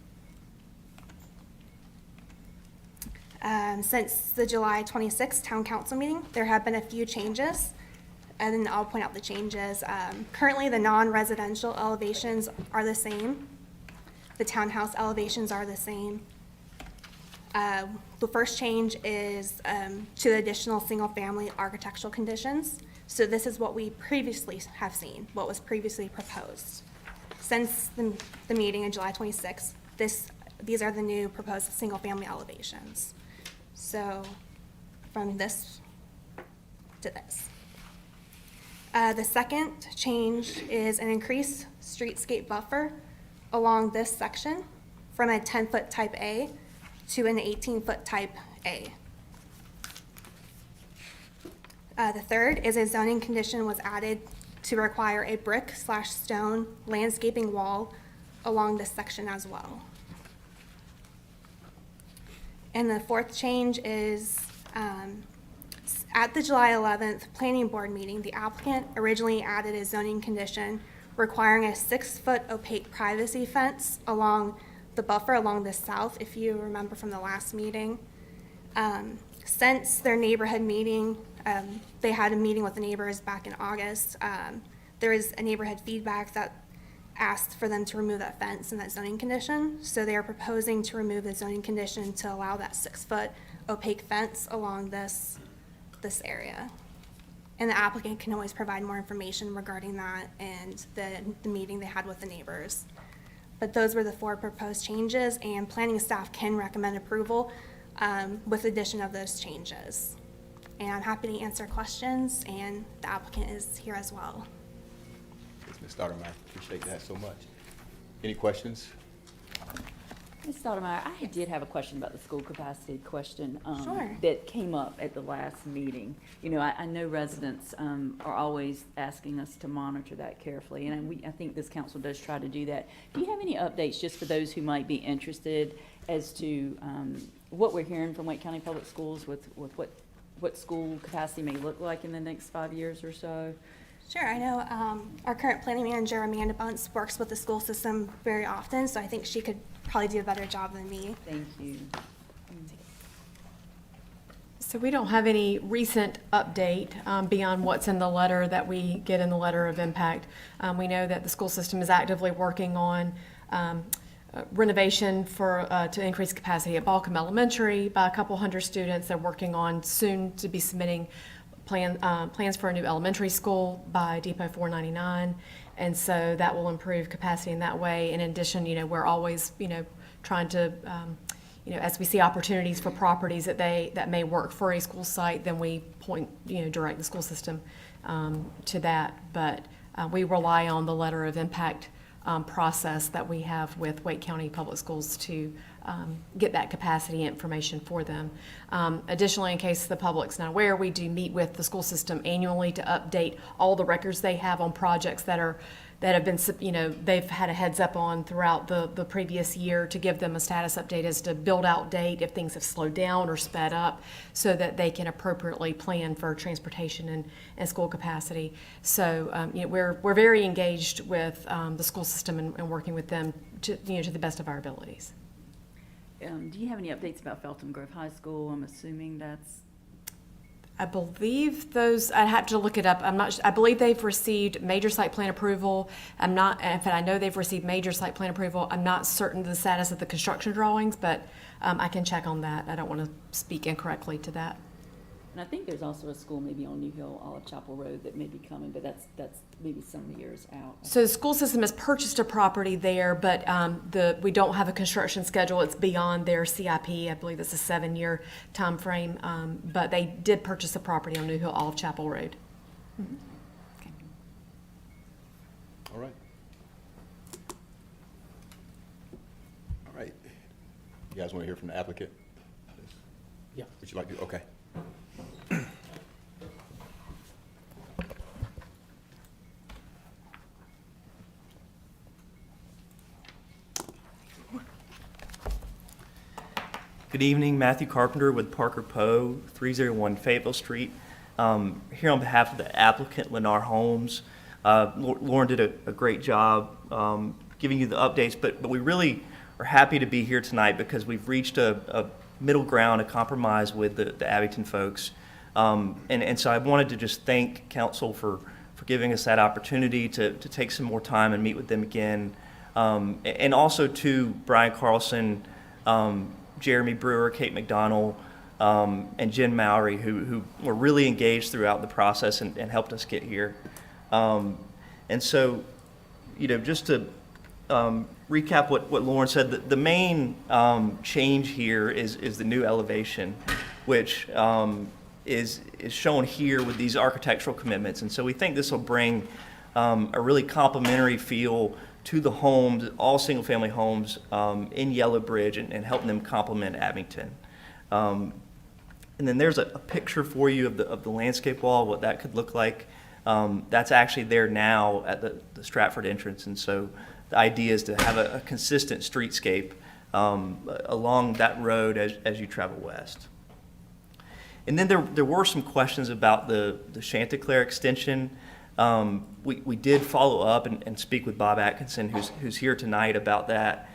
Since the July 26th Town Council meeting, there have been a few changes, and then I'll point out the changes. Currently, the non-residential elevations are the same. The townhouse elevations are the same. The first change is to the additional single-family architectural conditions. So this is what we previously have seen, what was previously proposed. Since the meeting on July 26th, these are the new proposed single-family elevations. So from this to this. The second change is an increased streetscape buffer along this section from a 10-foot type A to an 18-foot type A. The third is a zoning condition was added to require a brick/stone landscaping wall along this section as well. And the fourth change is at the July 11th Planning Board meeting, the applicant originally added a zoning condition requiring a 6-foot opaque privacy fence along the buffer along the south, if you remember from the last meeting. Since their neighborhood meeting, they had a meeting with the neighbors back in August. There is a neighborhood feedback that asked for them to remove that fence and that zoning condition. So they are proposing to remove the zoning condition to allow that 6-foot opaque fence along this area. And the applicant can always provide more information regarding that and the meeting they had with the neighbors. But those were the 4 proposed changes, and planning staff can recommend approval with addition of those changes. And I'm happy to answer questions, and the applicant is here as well. Thanks, Ms. Stottermeyer. Appreciate that so much. Any questions? Ms. Stoudemire, I did have a question about the school capacity question. Sure. That came up at the last meeting. You know, I know residents, are always asking us to monitor that carefully, and I think this council does try to do that. Do you have any updates, just for those who might be interested, as to, what we're hearing from Wake County Public Schools with what school capacity may look like in the next 5 years or so? Sure, I know our current planning manager, Amanda Bunce, works with the school system very often, so I think she could probably do a better job than me. Thank you. So we don't have any recent update beyond what's in the letter that we get in the letter of impact. We know that the school system is actively working on renovation to increase capacity at Balcom Elementary by a couple hundred students. They're working on soon to be submitting plans for a new elementary school by Depot 499. And so that will improve capacity in that way. In addition, we're always, trying to, as we see opportunities for properties that may work for a school site, then we point, direct the school system to that. But we rely on the letter of impact process that we have with Wake County Public Schools to get that capacity information for them. Additionally, in case the public's not aware, we do meet with the school system annually to update all the records they have on projects that have been, they've had a heads up on throughout the previous year, to give them a status update as to build out date, if things have slowed down or sped up, so that they can appropriately plan for transportation and school capacity. So we're very engaged with the school system and working with them to the best of our abilities. Do you have any updates about Felton Grove High School? I'm assuming that's... I believe those, I'd have to look it up. I believe they've received major site plan approval. In fact, I know they've received major site plan approval. I'm not certain of the status of the construction drawings, but I can check on that. I don't want to speak incorrectly to that. And I think there's also a school maybe on New Hill, Olive Chapel Road, that may be coming, but that's maybe some years out. So the school system has purchased a property there, but we don't have a construction schedule. It's beyond their CIP. I believe it's a 7-year time frame. But they did purchase a property on New Hill, Olive Chapel Road. Mm-hmm. Okay. All right. All right. You guys want to hear from the applicant? Yeah. Would you like to? Okay. Good evening, Matthew Carpenter with Parker Poe, 301 Fayetteville Street. Here on behalf of the applicant, Lennar Homes. Lauren did a great job giving you the updates, but we really are happy to be here tonight because we've reached a middle ground, a compromise with the Abington folks. And so I wanted to just thank council for giving us that opportunity to take some more time and meet with them again. And also to Brian Carlson, Jeremy Brewer, Kate McDonald, and Jen Mowry, who were really engaged throughout the process and helped us get here. And so, just to recap what Lauren said, the main change here is the new elevation, which is shown here with these architectural commitments. And so we think this will bring a really complementary feel to the homes, all single-family homes in Yellow Bridge, and helping them complement Abington. And then there's a picture for you of the landscape wall, what that could look like. That's actually there now at the Stratford entrance, and so the idea is to have a consistent streetscape along that road as you travel west. And then there were some questions about the Chanticleer extension. We did follow up and speak with Bob Atkinson, who's here tonight, about that,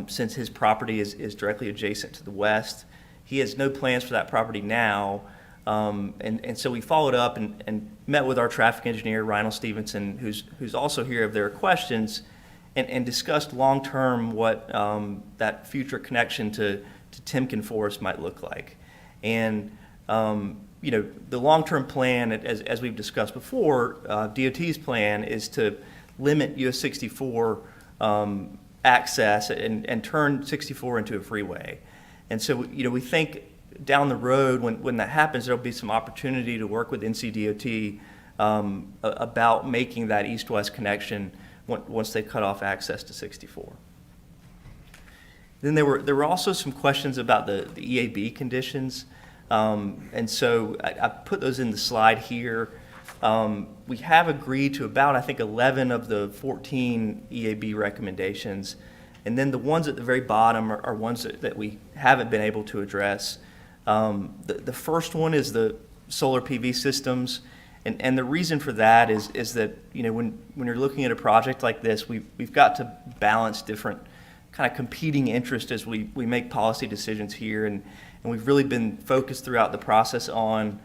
since his property is directly adjacent to the west. He has no plans for that property now, and so we followed up and met with our traffic engineer, Reinald Stevenson, who's also here if there are questions, and discussed long-term what that future connection to Timken Forest might look like. And the long-term plan, as we've discussed before, DOT's plan is to limit US 64 access and turn 64 into a freeway. And so, we think down the road, when that happens, there'll be some opportunity to work with NCDOT about making that east-west connection once they cut off access to 64. Then there were also some questions about the EAB conditions. And so I put those in the slide here. We have agreed to about, I think, 11 of the 14 EAB recommendations. And then the ones at the very bottom are ones that we haven't been able to address. The first one is the solar PV systems. And the reason for that is that, you know, when you're looking at a project like this, we've got to balance different kind of competing interests as we make policy decisions here. And we've really been focused throughout the process on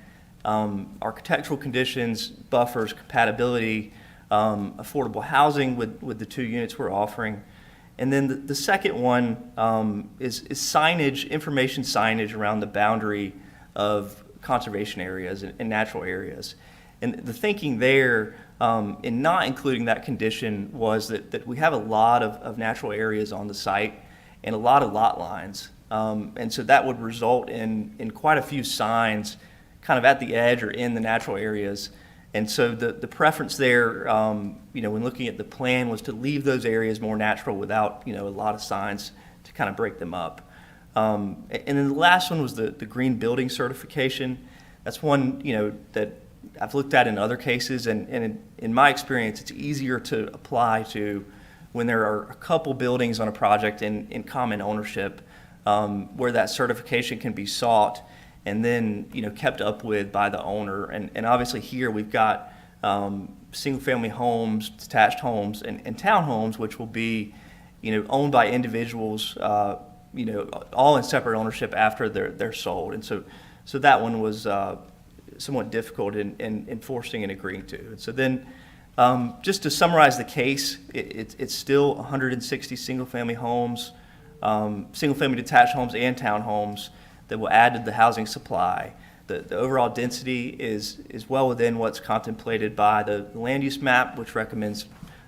architectural conditions, buffers, compatibility, affordable housing with the 2 units we're offering. And then the second one is signage, information signage around the boundary of conservation areas and natural areas. And the thinking there in not including that condition was that we have a lot of natural areas on the site and a lot of lot lines. And so that would result in quite a few signs kind of at the edge or in the natural areas. And so the preference there, you know, when looking at the plan, was to leave those areas more natural without, you know, a lot of signs to kind of break them up. And then the last one was the green building certification. That's one, you know, that I've looked at in other cases, and in my experience, it's easier to apply to when there are a couple buildings on a project in common ownership, where that certification can be sought and then, you know, kept up with by the owner. And obviously here we've got single-family homes, detached homes, and townhomes, which will be, you know, owned by individuals, you know, all in separate ownership after they're sold. And so that one was somewhat difficult in enforcing and agreeing to. And so then, just to summarize the case, it's still 160 single-family homes, single-family detached homes and townhomes that will add to the housing supply. The overall density is well within what's contemplated by the land use map, which recommends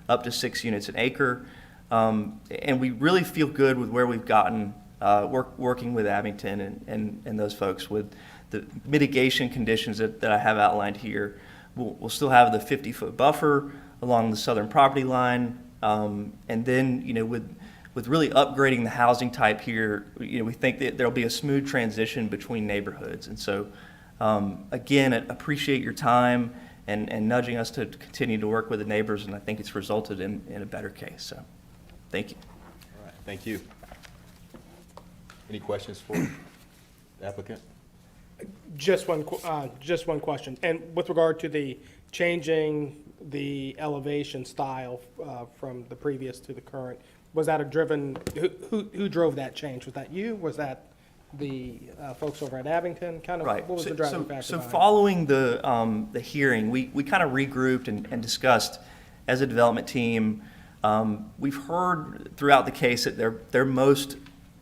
up to 6 units an acre. And we really feel good with where we've gotten working with Abington and those folks with the mitigation conditions that I have outlined here. We'll still have the 50-foot buffer along the southern property line. And then, you know, with really upgrading the housing type here, you know, we think that there'll be a smooth transition between neighborhoods. And so, again, I appreciate your time and nudging us to continue to work with the neighbors, and I think it's resulted in a better case. So, thank you. All right, thank you. Any questions for the applicant? Just one question. And with regard to the changing the elevation style from the previous to the current, was that who drove that change? Was that you? Was that the folks over at Abington? Kind of, Right. what was the driving factor So behind it? following the hearing, we kind of regrouped and discussed as a development team. We've heard throughout the case that their most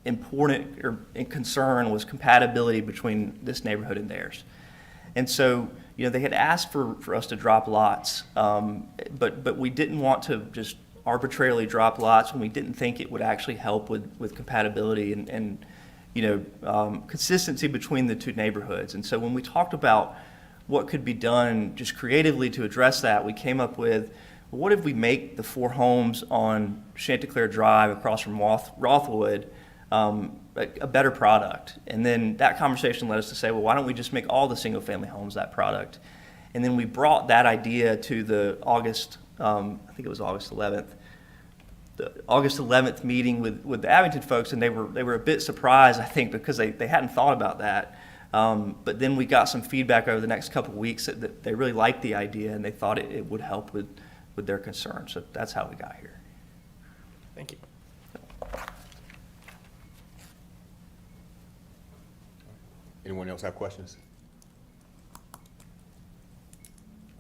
important concern was compatibility between this neighborhood and theirs. And so, you know, they had asked for us to drop lots, but we didn't want to just arbitrarily drop lots when we didn't think it would actually help with compatibility and you know, consistency between the two neighborhoods. And so when we talked about what could be done just creatively to address that, we came up with, well, what if we make the 4 homes on Chanticleer Drive across from Rothwood a better product? And then that conversation led us to say, well, why don't we just make all the single-family homes that product? And then we brought that idea to the August, I think it was August 11th, the August 11th meeting with the Abington folks, and they were a bit surprised, I think, because they hadn't thought about that. But then we got some feedback over the next couple of weeks that they really liked the idea and they thought it would help with their concerns. So that's how we got here. Thank you. Anyone else have questions?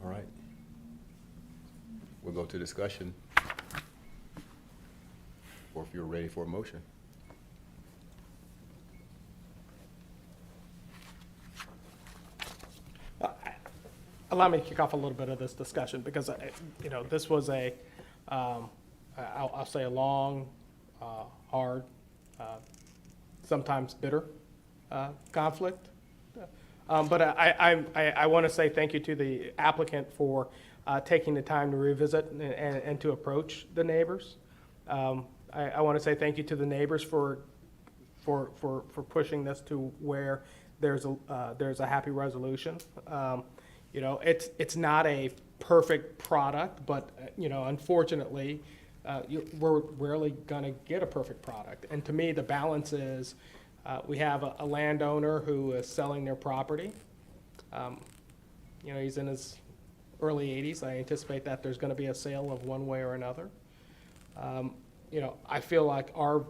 All right. We'll go to discussion. Or if you're ready for a motion. Allow me to kick off a little bit of this discussion because, you know, this was I'll say a long, hard, sometimes bitter conflict. But I want to say thank you to the applicant for taking the time to revisit and to approach the neighbors. I want to say thank you to the neighbors for for pushing this to where there's a happy resolution. You know, it's not a perfect product, but, you know, unfortunately, we're rarely gonna get a perfect product. And to me, the balance is, we have a landowner who is selling their property. You know, he's in his early 80s. I anticipate that there's gonna be a sale of one way or another. You know, I feel like our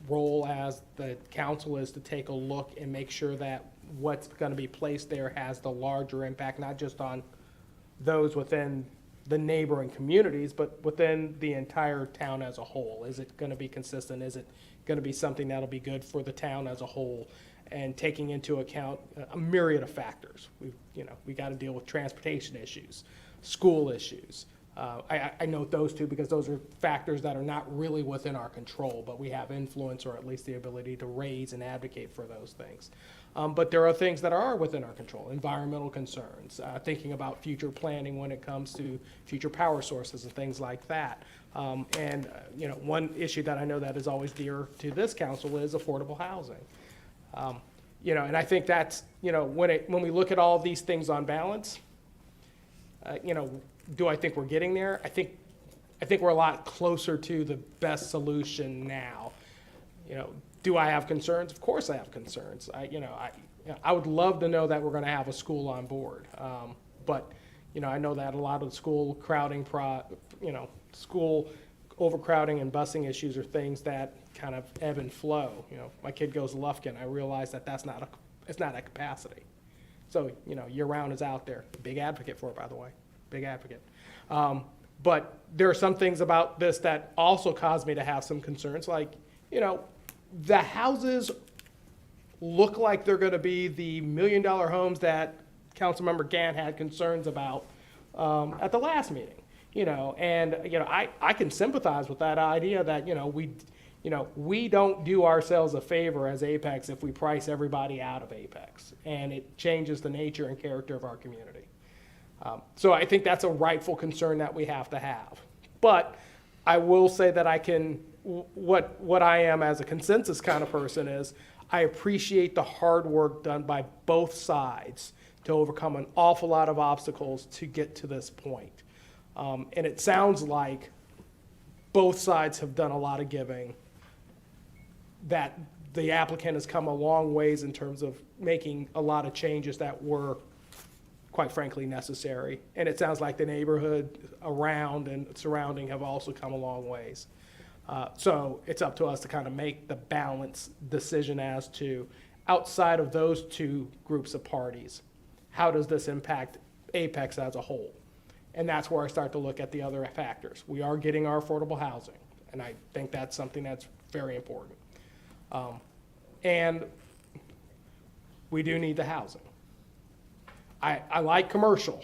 role as the council is to take a look and make sure that what's gonna be placed there has the larger impact, not just on those within the neighboring communities, but within the entire town as a whole. Is it gonna be consistent? Is it gonna be something that'll be good for the town as a whole? And taking into account a myriad of factors. We gotta deal with transportation issues, school issues. I note those two because those are factors that are not really within our control, but we have influence or at least the ability to raise and advocate for those things. But there are things that are within our control, environmental concerns, thinking about future planning when it comes to future power sources and things like that. You know, one issue that I know that is always dear to this council is affordable housing. You know, and I think that's, you know, when we look at all these things on balance, you know, do I think we're getting there? I think we're a lot closer to the best solution now. You know, do I have concerns? Of course I have concerns. I would love to know that we're gonna have a school on board. But, you know, I know that a lot of the school crowding, school overcrowding and busing issues are things that kind of ebb and flow. You know, my kid goes to Lufkin. I realize that it's not at capacity. So, you know, year-round is out there. Big advocate for it, by the way. Big advocate. But there are some things about this that also cause me to have some concerns. Like, you know, the houses look like they're gonna be the $1 million homes that Councilmember Gant had concerns about at the last meeting. You know, and, you know, I can sympathize with that idea that, you know, we don't do ourselves a favor as Apex if we price everybody out of Apex, and it changes the nature and character of our community. So I think that's a rightful concern that we have to have. But I will say that what I am as a consensus kind of person is, I appreciate the hard work done by both sides to overcome an awful lot of obstacles to get to this point. And it sounds like both sides have done a lot of giving, that the applicant has come a long ways in terms of making a lot of changes that were, quite frankly, necessary. And it sounds like the neighborhood around and surrounding have also come a long ways. So it's up to us to kind of make the balanced decision as to, outside of those two groups of parties, how does this impact Apex as a whole? And that's where I start to look at the other factors. We are getting our affordable housing, and I think that's something that's very important. And we do need the housing. I like commercial.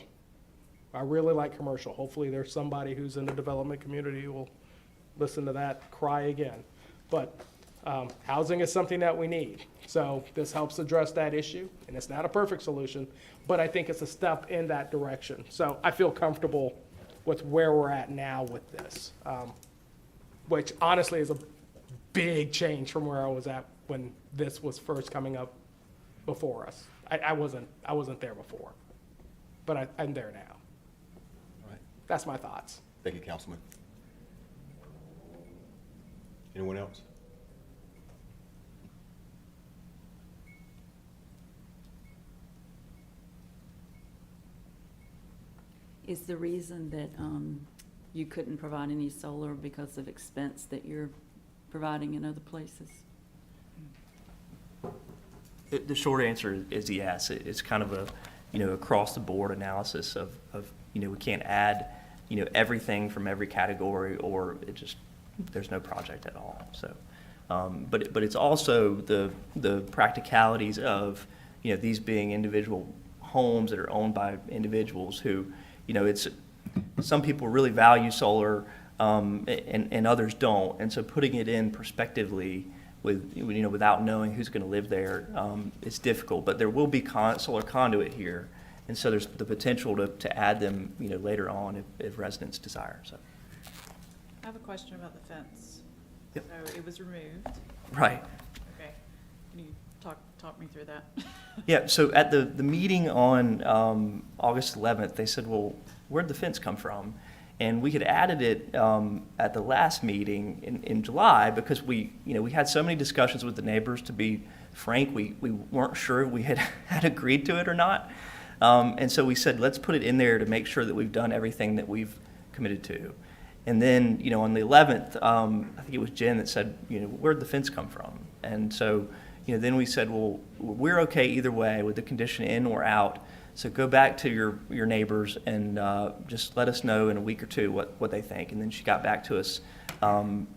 I really like commercial. Hopefully there's somebody who's in the development community who will listen to that cry again. But housing is something that we need. So this helps address that issue, and it's not a perfect solution, but I think it's a step in that direction. So I feel comfortable with where we're at now with this, which honestly is a big change from where I was at when this was first coming up before us. I wasn't there before, but I'm there now. All right. That's my thoughts. Thank you, Councilman. Anyone else? Is the reason that you couldn't provide any solar because of expense that you're providing in other places? The short answer is yes. It's kind of a, across the board analysis of, we can't add, everything from every category, or there's no project at all. So, but it's also the practicalities of, these being individual homes that are owned by individuals who, some people really value solar, and others don't. And so putting it in prospectively without knowing who's going to live there, it's difficult. But there will be solar conduit here, and so there's the potential to add them, later on if residents desire. So. I have a question about the fence. Yep. So it was removed. Right. Okay. Can you talk me through that? Yeah, so at the meeting on August 11th, they said, well, where'd the fence come from? And we had added it at the last meeting in July because we had so many discussions with the neighbors. To be frank, we weren't sure we had agreed to it or not. And so we said, let's put it in there to make sure that we've done everything that we've committed to. And then, on the 11th, I think it was Jen that said, where'd the fence come from? And so, then we said, well, we're okay either way with the condition in or out. So go back to your neighbors and just let us know in a week or two what they think. And then she got back to us, I think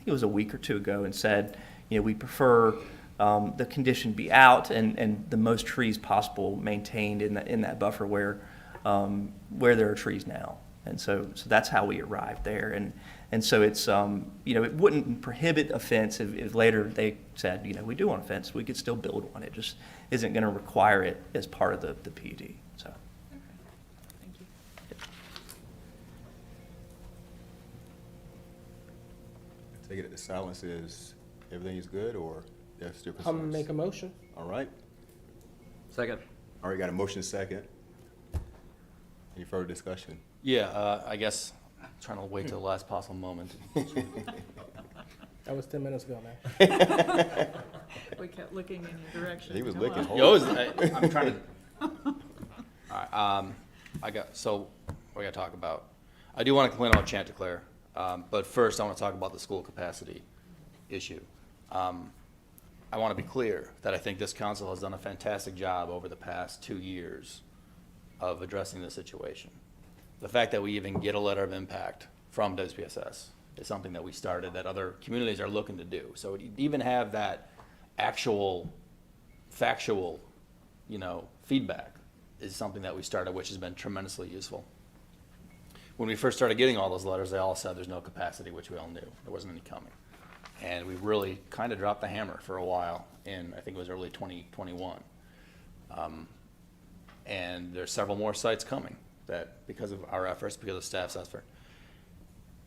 it was a week or two ago, and said, we prefer the condition be out and the most trees possible maintained in that buffer where there are trees now. And so that's how we arrived there. And so it's, it wouldn't prohibit a fence if later they said, we do want a fence, we could still build one. It just isn't going to require it as part of the PUD, so. Thank you. I take it that the silence is, everything is good, or there's still I'll concerns? make a motion. All right. Second. All right, got a motion second. Any further discussion? Yeah, I guess I'm trying to wait till the last possible moment. That was 10 minutes ago, man. We kept looking in your direction. He was Come looking on. hard. I'm trying to. All right, so what I got to talk about. I do want to complain about Chanticleer, but first I want to talk about the school capacity issue. I want to be clear that I think this council has done a fantastic job over the past 2 years of addressing this situation. The fact that we even get a letter of impact from WPSS is something that we started that other communities are looking to do. So to even have that actual, factual, feedback is something that we started, which has been tremendously useful. When we first started getting all those letters, they all said there's no capacity, which we all knew. There wasn't any coming. And we really kind of dropped the hammer for a while in, I think it was early 2021. And there's several more sites coming that, because of our efforts, because of staff's effort.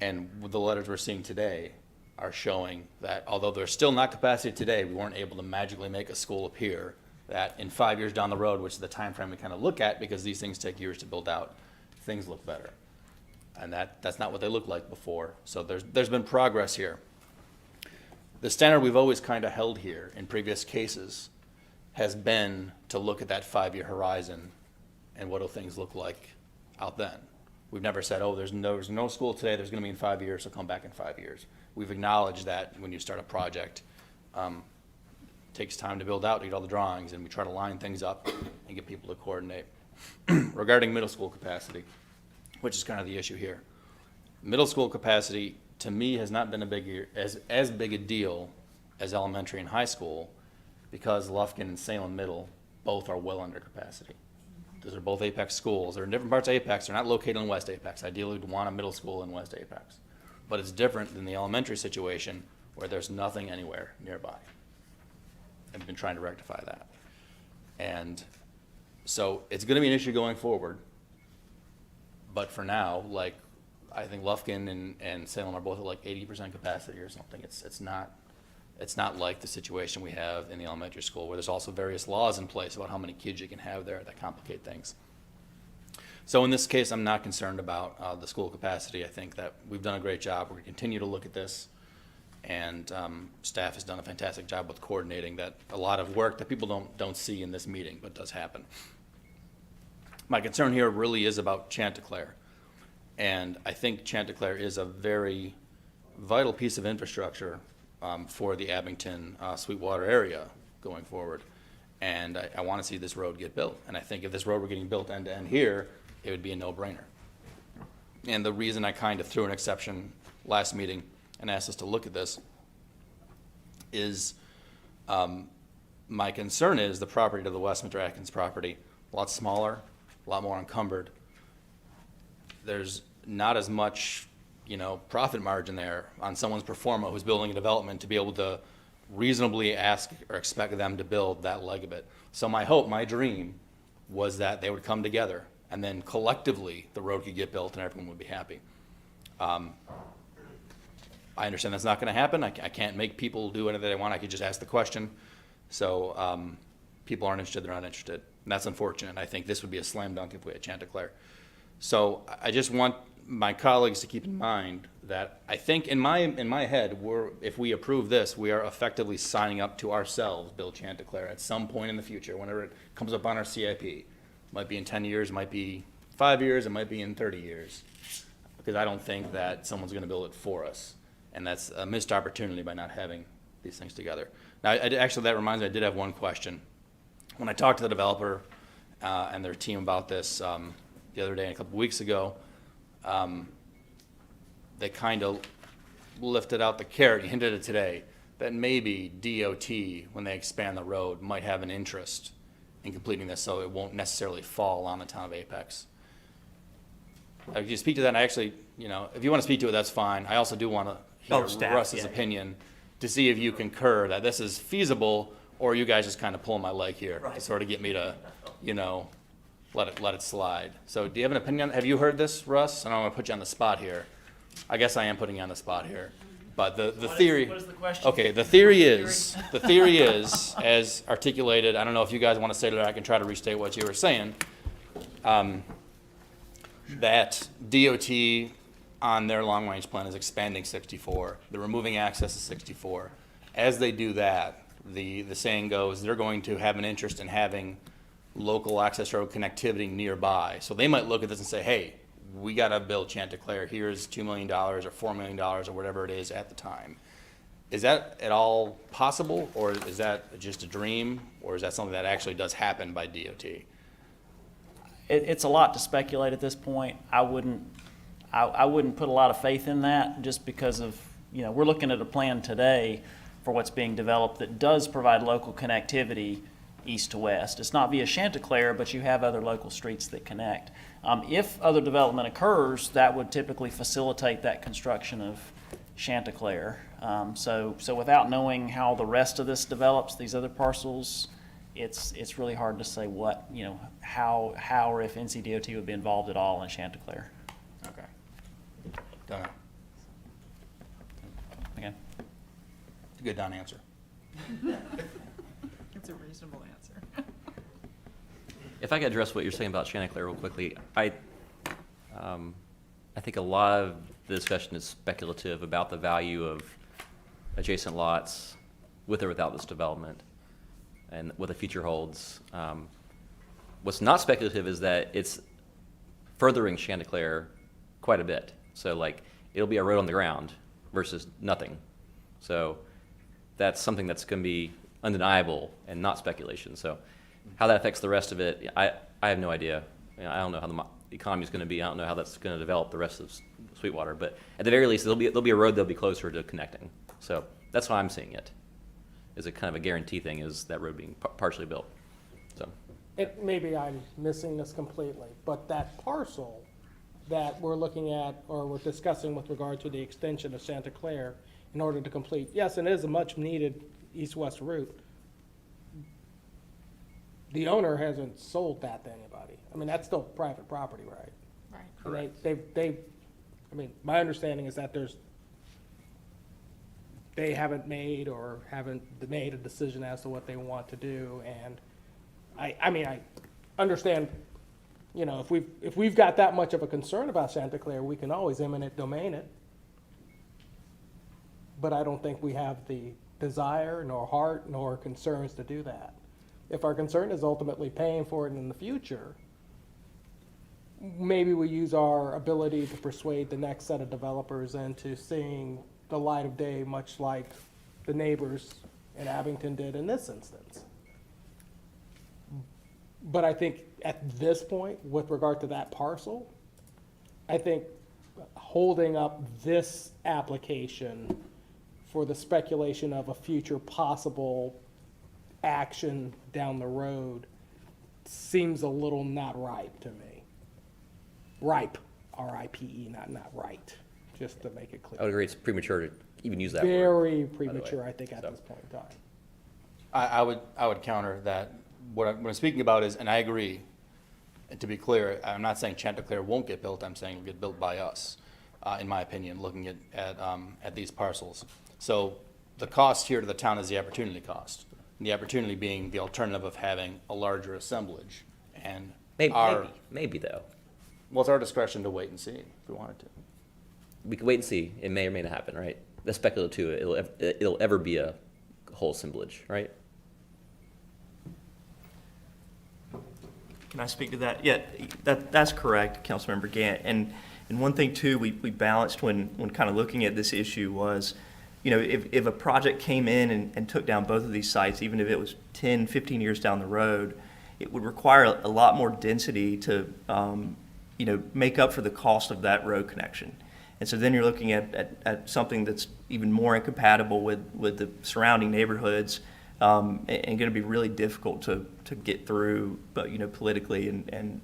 And with the letters we're seeing today are showing that although there's still not capacity today, we weren't able to magically make a school appear that in 5 years down the road, which is the time frame we kind of look at because these things take years to build out, things look better. And that's not what they looked like before. So there's been progress here. The standard we've always kind of held here in previous cases has been to look at that 5-year horizon and what do things look like out then. We've never said, oh, there's no school today, there's going to be in 5 years, so come back in 5 years. We've acknowledged that when you start a project, it takes time to build out, to get all the drawings, and we try to line things up and get people to coordinate. Regarding middle school capacity, which is kind of the issue here. Middle school capacity, to me, has not been as big a deal as elementary and high school because Lufkin and Salem Middle both are well under capacity. Those are both Apex schools. They're in different parts of Apex. They're not located in West Apex. Ideally, we'd want a middle school in West Apex. But it's different than the elementary situation where there's nothing anywhere nearby. I've been trying to rectify that. And so it's going to be an issue going forward. But for now, I think Lufkin and Salem are both at 80% capacity or something. It's not like the situation we have in the elementary school where there's also various laws in place about how many kids you can have there that complicate things. So in this case, I'm not concerned about the school capacity. I think that we've done a great job. We're going to continue to look at this. And staff has done a fantastic job with coordinating that, a lot of work that people don't see in this meeting, but does happen. My concern here really is about Chanticleer. And I think Chanticleer is a very vital piece of infrastructure for the Abington Sweetwater area going forward. And I want to see this road get built. And I think if this road were getting built end to end here, it would be a no-brainer. And the reason I kind of threw an exception last meeting and asked us to look at this is my concern is the property to the Westminster Atkins property, a lot smaller, a lot more encumbered. There's not as much, profit margin there on someone's pro forma who's building a development to be able to reasonably ask or expect them to build that leg of it. So my dream was that they would come together and then collectively the road could get built and everyone would be happy. I understand that's not going to happen. I can't make people do anything they want. I could just ask the question. So people aren't interested, they're not interested. And that's unfortunate. I think this would be a slam dunk if we had Chanticleer. So I just want my colleagues to keep in mind that I think in my head, if we approve this, we are effectively signing up to ourselves, Bill Chanticleer, at some point in the future, whenever it comes up on our CIP. Might be in 10 years, might be 5 years, it might be in 30 years. Because I don't think that someone's gonna build it for us. And that's a missed opportunity by not having these things together. Now, actually, that reminds me, I did have one question. When I talked to the developer and their team about this the other day and a couple weeks ago, they kind of lifted out the carrot, you hinted at it today, that maybe DOT, when they expand the road, might have an interest in completing this, so it won't necessarily fall on the town of Apex. If you speak to that, and I actually, if you want to speak to it, that's fine. I also do want to hear staff, Russ's yeah. opinion to see if you concur that this is feasible, or you guys just kind of pulling my leg here to sort of get me to, let it slide. So do you have an opinion? Have you heard this, Russ? I don't want to put you on the spot here. I guess I am putting you on the spot here. But the theory. What is the question? Okay, the theory is, as articulated, I don't know if you guys want to say that, I can try to restate what you were saying, that DOT on their long-range plan is expanding 64. They're removing access to 64. As they do that, the saying goes, they're going to have an interest in having local access road connectivity nearby. So they might look at this and say, hey, we got to build Chanticleer. Here's $2 million or $4 million or whatever it is at the time. Is that at all possible, or is that just a dream, or is that something that actually does happen by DOT? It's a lot to speculate at this point. I wouldn't put a lot of faith in that, just because of, we're looking at a plan today for what's being developed that does provide local connectivity east to west. It's not via Chanticleer, but you have other local streets that connect. If other development occurs, that would typically facilitate that construction of Chanticleer. So without knowing how the rest of this develops, these other parcels, it's really hard to say what, how or if NCDOT would be involved at all in Chanticleer. Okay. Done it. Okay. Good non-answer. It's a reasonable answer. If I could address what you're saying about Chanticleer real quickly, I think a lot of the discussion is speculative about the value of adjacent lots with or without this development and what the future holds. What's not speculative is that it's furthering Chanticleer quite a bit. So it'll be a road on the ground versus nothing. So that's something that's going to be undeniable and not speculation. So how that affects the rest of it, I have no idea. I don't know how the economy is going to be. I don't know how that's going to develop the rest of Sweetwater. But at the very least, there'll be a road that'll be closer to connecting. So that's how I'm seeing it. Is a kind of a guarantee thing, is that road being partially built. So Maybe I'm missing this completely, but that parcel that we're looking at or we're discussing with regard to the extension of Chanticleer in order to complete, yes, it is a much needed east-west route. The owner hasn't sold that to anybody. I mean, that's still private property, right? Right. Correct. My understanding is that they haven't made a decision as to what they want to do, and I understand, if we've got that much of a concern about Chanticleer, we can always eminent domain it. But I don't think we have the desire, nor heart, nor concerns to do that. If our concern is ultimately paying for it in the future, maybe we use our ability to persuade the next set of developers into seeing the light of day, much like the neighbors in Abington did in this instance. But I think at this point, with regard to that parcel, I think holding up this application for the speculation of a future possible action down the road seems a little not ripe to me. Ripe, R-I-P-E, not right, just to make it clear. I would agree it's premature to even use that word. Very by the way. premature, I think, at this point in time. I would counter that. What I'm speaking about is, and I agree, and to be clear, I'm not saying Chanticleer won't get built, I'm saying it'll get built by us, in my opinion, looking at these parcels. So the cost here to the town is the opportunity cost. The opportunity being the alternative of having a larger assemblage and Maybe though. Well, it's our discretion to wait and see if we wanted to. We can wait and see. It may or may not happen, right? That's speculative too. It'll ever be a whole assemblage, right? Can I speak to that? Yeah, that's correct, Councilmember Gant. And one thing too, we balanced when kind of looking at this issue was, you know, if a project came in and took down both of these sites, even if it was 10, 15 years down the road, it would require a lot more density to, you know, make up for the cost of that road connection. And so then you're looking at something that's even more incompatible with the surrounding neighborhoods, and going to be really difficult to get through, but, you know, politically and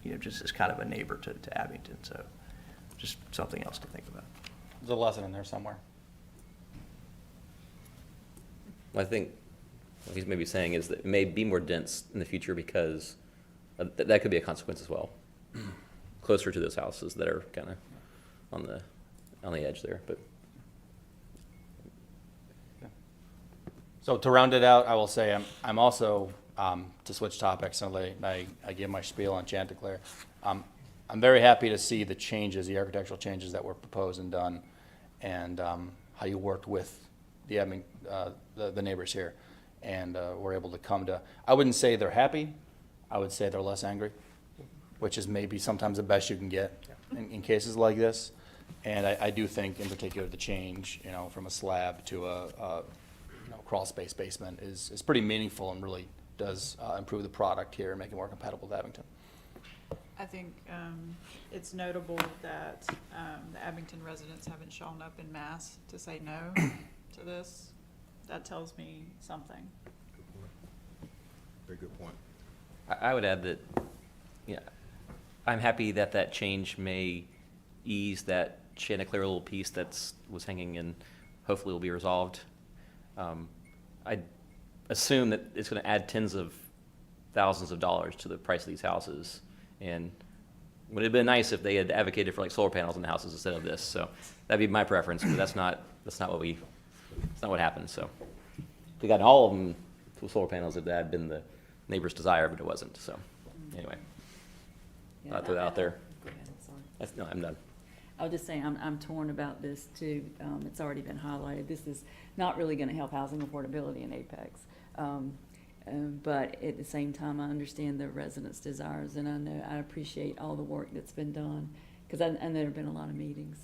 you know, just as kind of a neighbor to Abington. So just something else to think about. There's a lesson in there somewhere. I think what he's maybe saying is that it may be more dense in the future because that could be a consequence as well. Closer to those houses that are kind of on the edge there, but. So to round it out, I will say I'm also, to switch topics, and I give my spiel on Chanticleer. I'm very happy to see the changes, the architectural changes that were proposed and done, and how you worked with the neighbors here, and were able to come to. I wouldn't say they're happy. I would say they're less angry, which is maybe sometimes the best you can get in cases like this. And I do think, in particular, the change, you know, from a slab to a crawl space basement is pretty meaningful and really does improve the product here and make it more compatible with Abington. I think it's notable that the Abington residents haven't shown up en masse to say no to this. That tells me something. Very good point. I would add that, yeah, I'm happy that change may ease that Chanticleer little piece was hanging and hopefully will be resolved. I assume that it's going to add tens of thousands of dollars to the price of these houses, and it would have been nice if they had advocated for like solar panels in the houses instead of this. So that'd be my preference, but that's not what happened. So if we got all of them with solar panels, if that had been the neighbor's desire, but it wasn't. So anyway, Yeah, I'll throw that out there. Go ahead, I'm sorry. No, I'm done. I was just saying, I'm torn about this too. It's already been highlighted. This is not really gonna help housing affordability in Apex. But at the same time, I understand the residents' desires, and I appreciate all the work that's been done, because I know there have been a lot of meetings.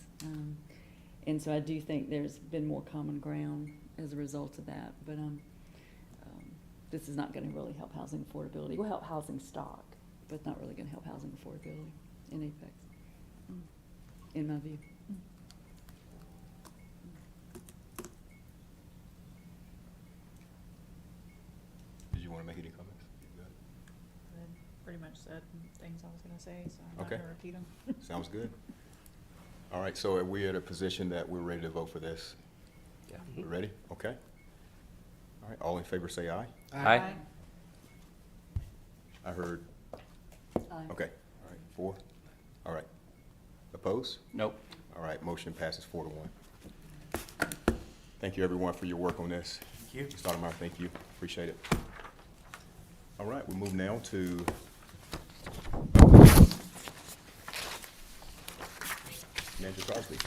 And so I do think there's been more common ground as a result of that, but this is not gonna really help housing affordability. It will help housing stock, but it's not really gonna help housing affordability in Apex, in my view. Did you want to make any comments? I pretty much said things I was gonna say, so I'm not Okay. gonna repeat them. Sounds good. All right, so we're at a position that we're ready to vote for this. Yeah. We're ready? Okay. All right, all in favor say aye. Aye. I heard, Aye. okay, all right, 4. All right. Opposed? Nope. All right, motion passes 4-1. Thank you, everyone, for your work on this. Thank you. Mr. Stoudemire, thank you. Appreciate it. All right, we move now to Manager Crosby.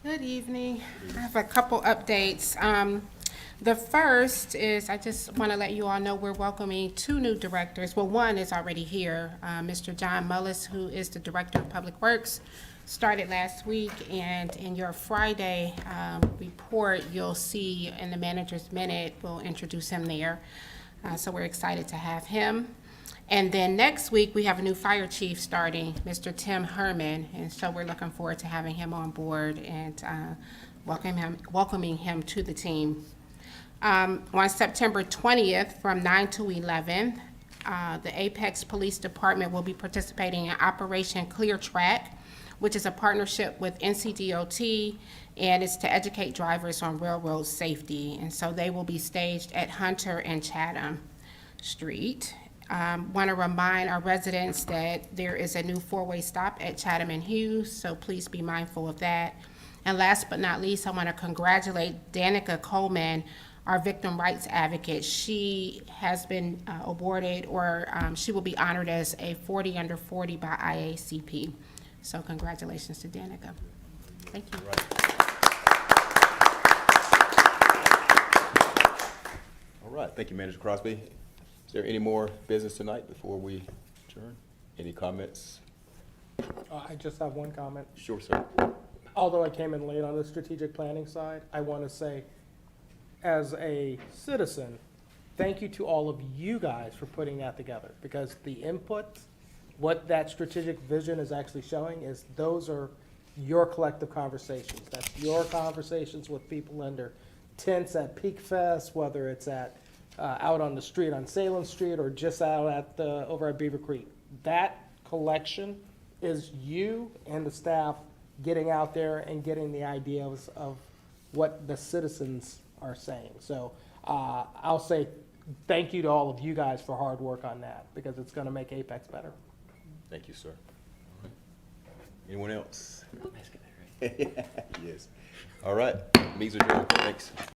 Good evening. I have a couple updates. The first is, I just want to let you all know we're welcoming 2 new directors. Well, one is already here, Mr. John Mullis, who is the Director of Public Works, started last week, and in your Friday report, you'll see in the manager's minute, we'll introduce him there. So we're excited to have him. And then next week, we have a new fire chief starting, Mr. Tim Herman, and so we're looking forward to having him on board and welcoming him to the team. On September 20th, from 9 to 11, the Apex Police Department will be participating in Operation Clear Track, which is a partnership with NCDOT, and it's to educate drivers on railroad safety. And so they will be staged at Hunter and Chatham Street. Want to remind our residents that there is a new four-way stop at Chatham and Hughes, so please be mindful of that. And last but not least, I want to congratulate Danica Coleman, our victim rights advocate. She has been awarded, or she will be honored as a 40 under 40 by IACP. So congratulations to Danica. Thank you. All right, thank you, Manager Crosby. Is there any more business tonight before we adjourn? Any comments? I just have one comment. Sure, sir. Although I came in late on the strategic planning side, I want to say, as a citizen, thank you to all of you guys for putting that together, because the input, what that strategic vision is actually showing is those are your collective conversations. That's your conversations with people under tents at Peak Fest, whether it's at out on the street on Salem Street or just out at over at Beaver Creek. That collection is you and the staff getting out there and getting the ideas of what the citizens are saying. So I'll say thank you to all of you guys for hard work on that, because it's going to make Apex better. Thank you, sir. Anyone else? Yes. All right, meeting's adjourned. Thanks.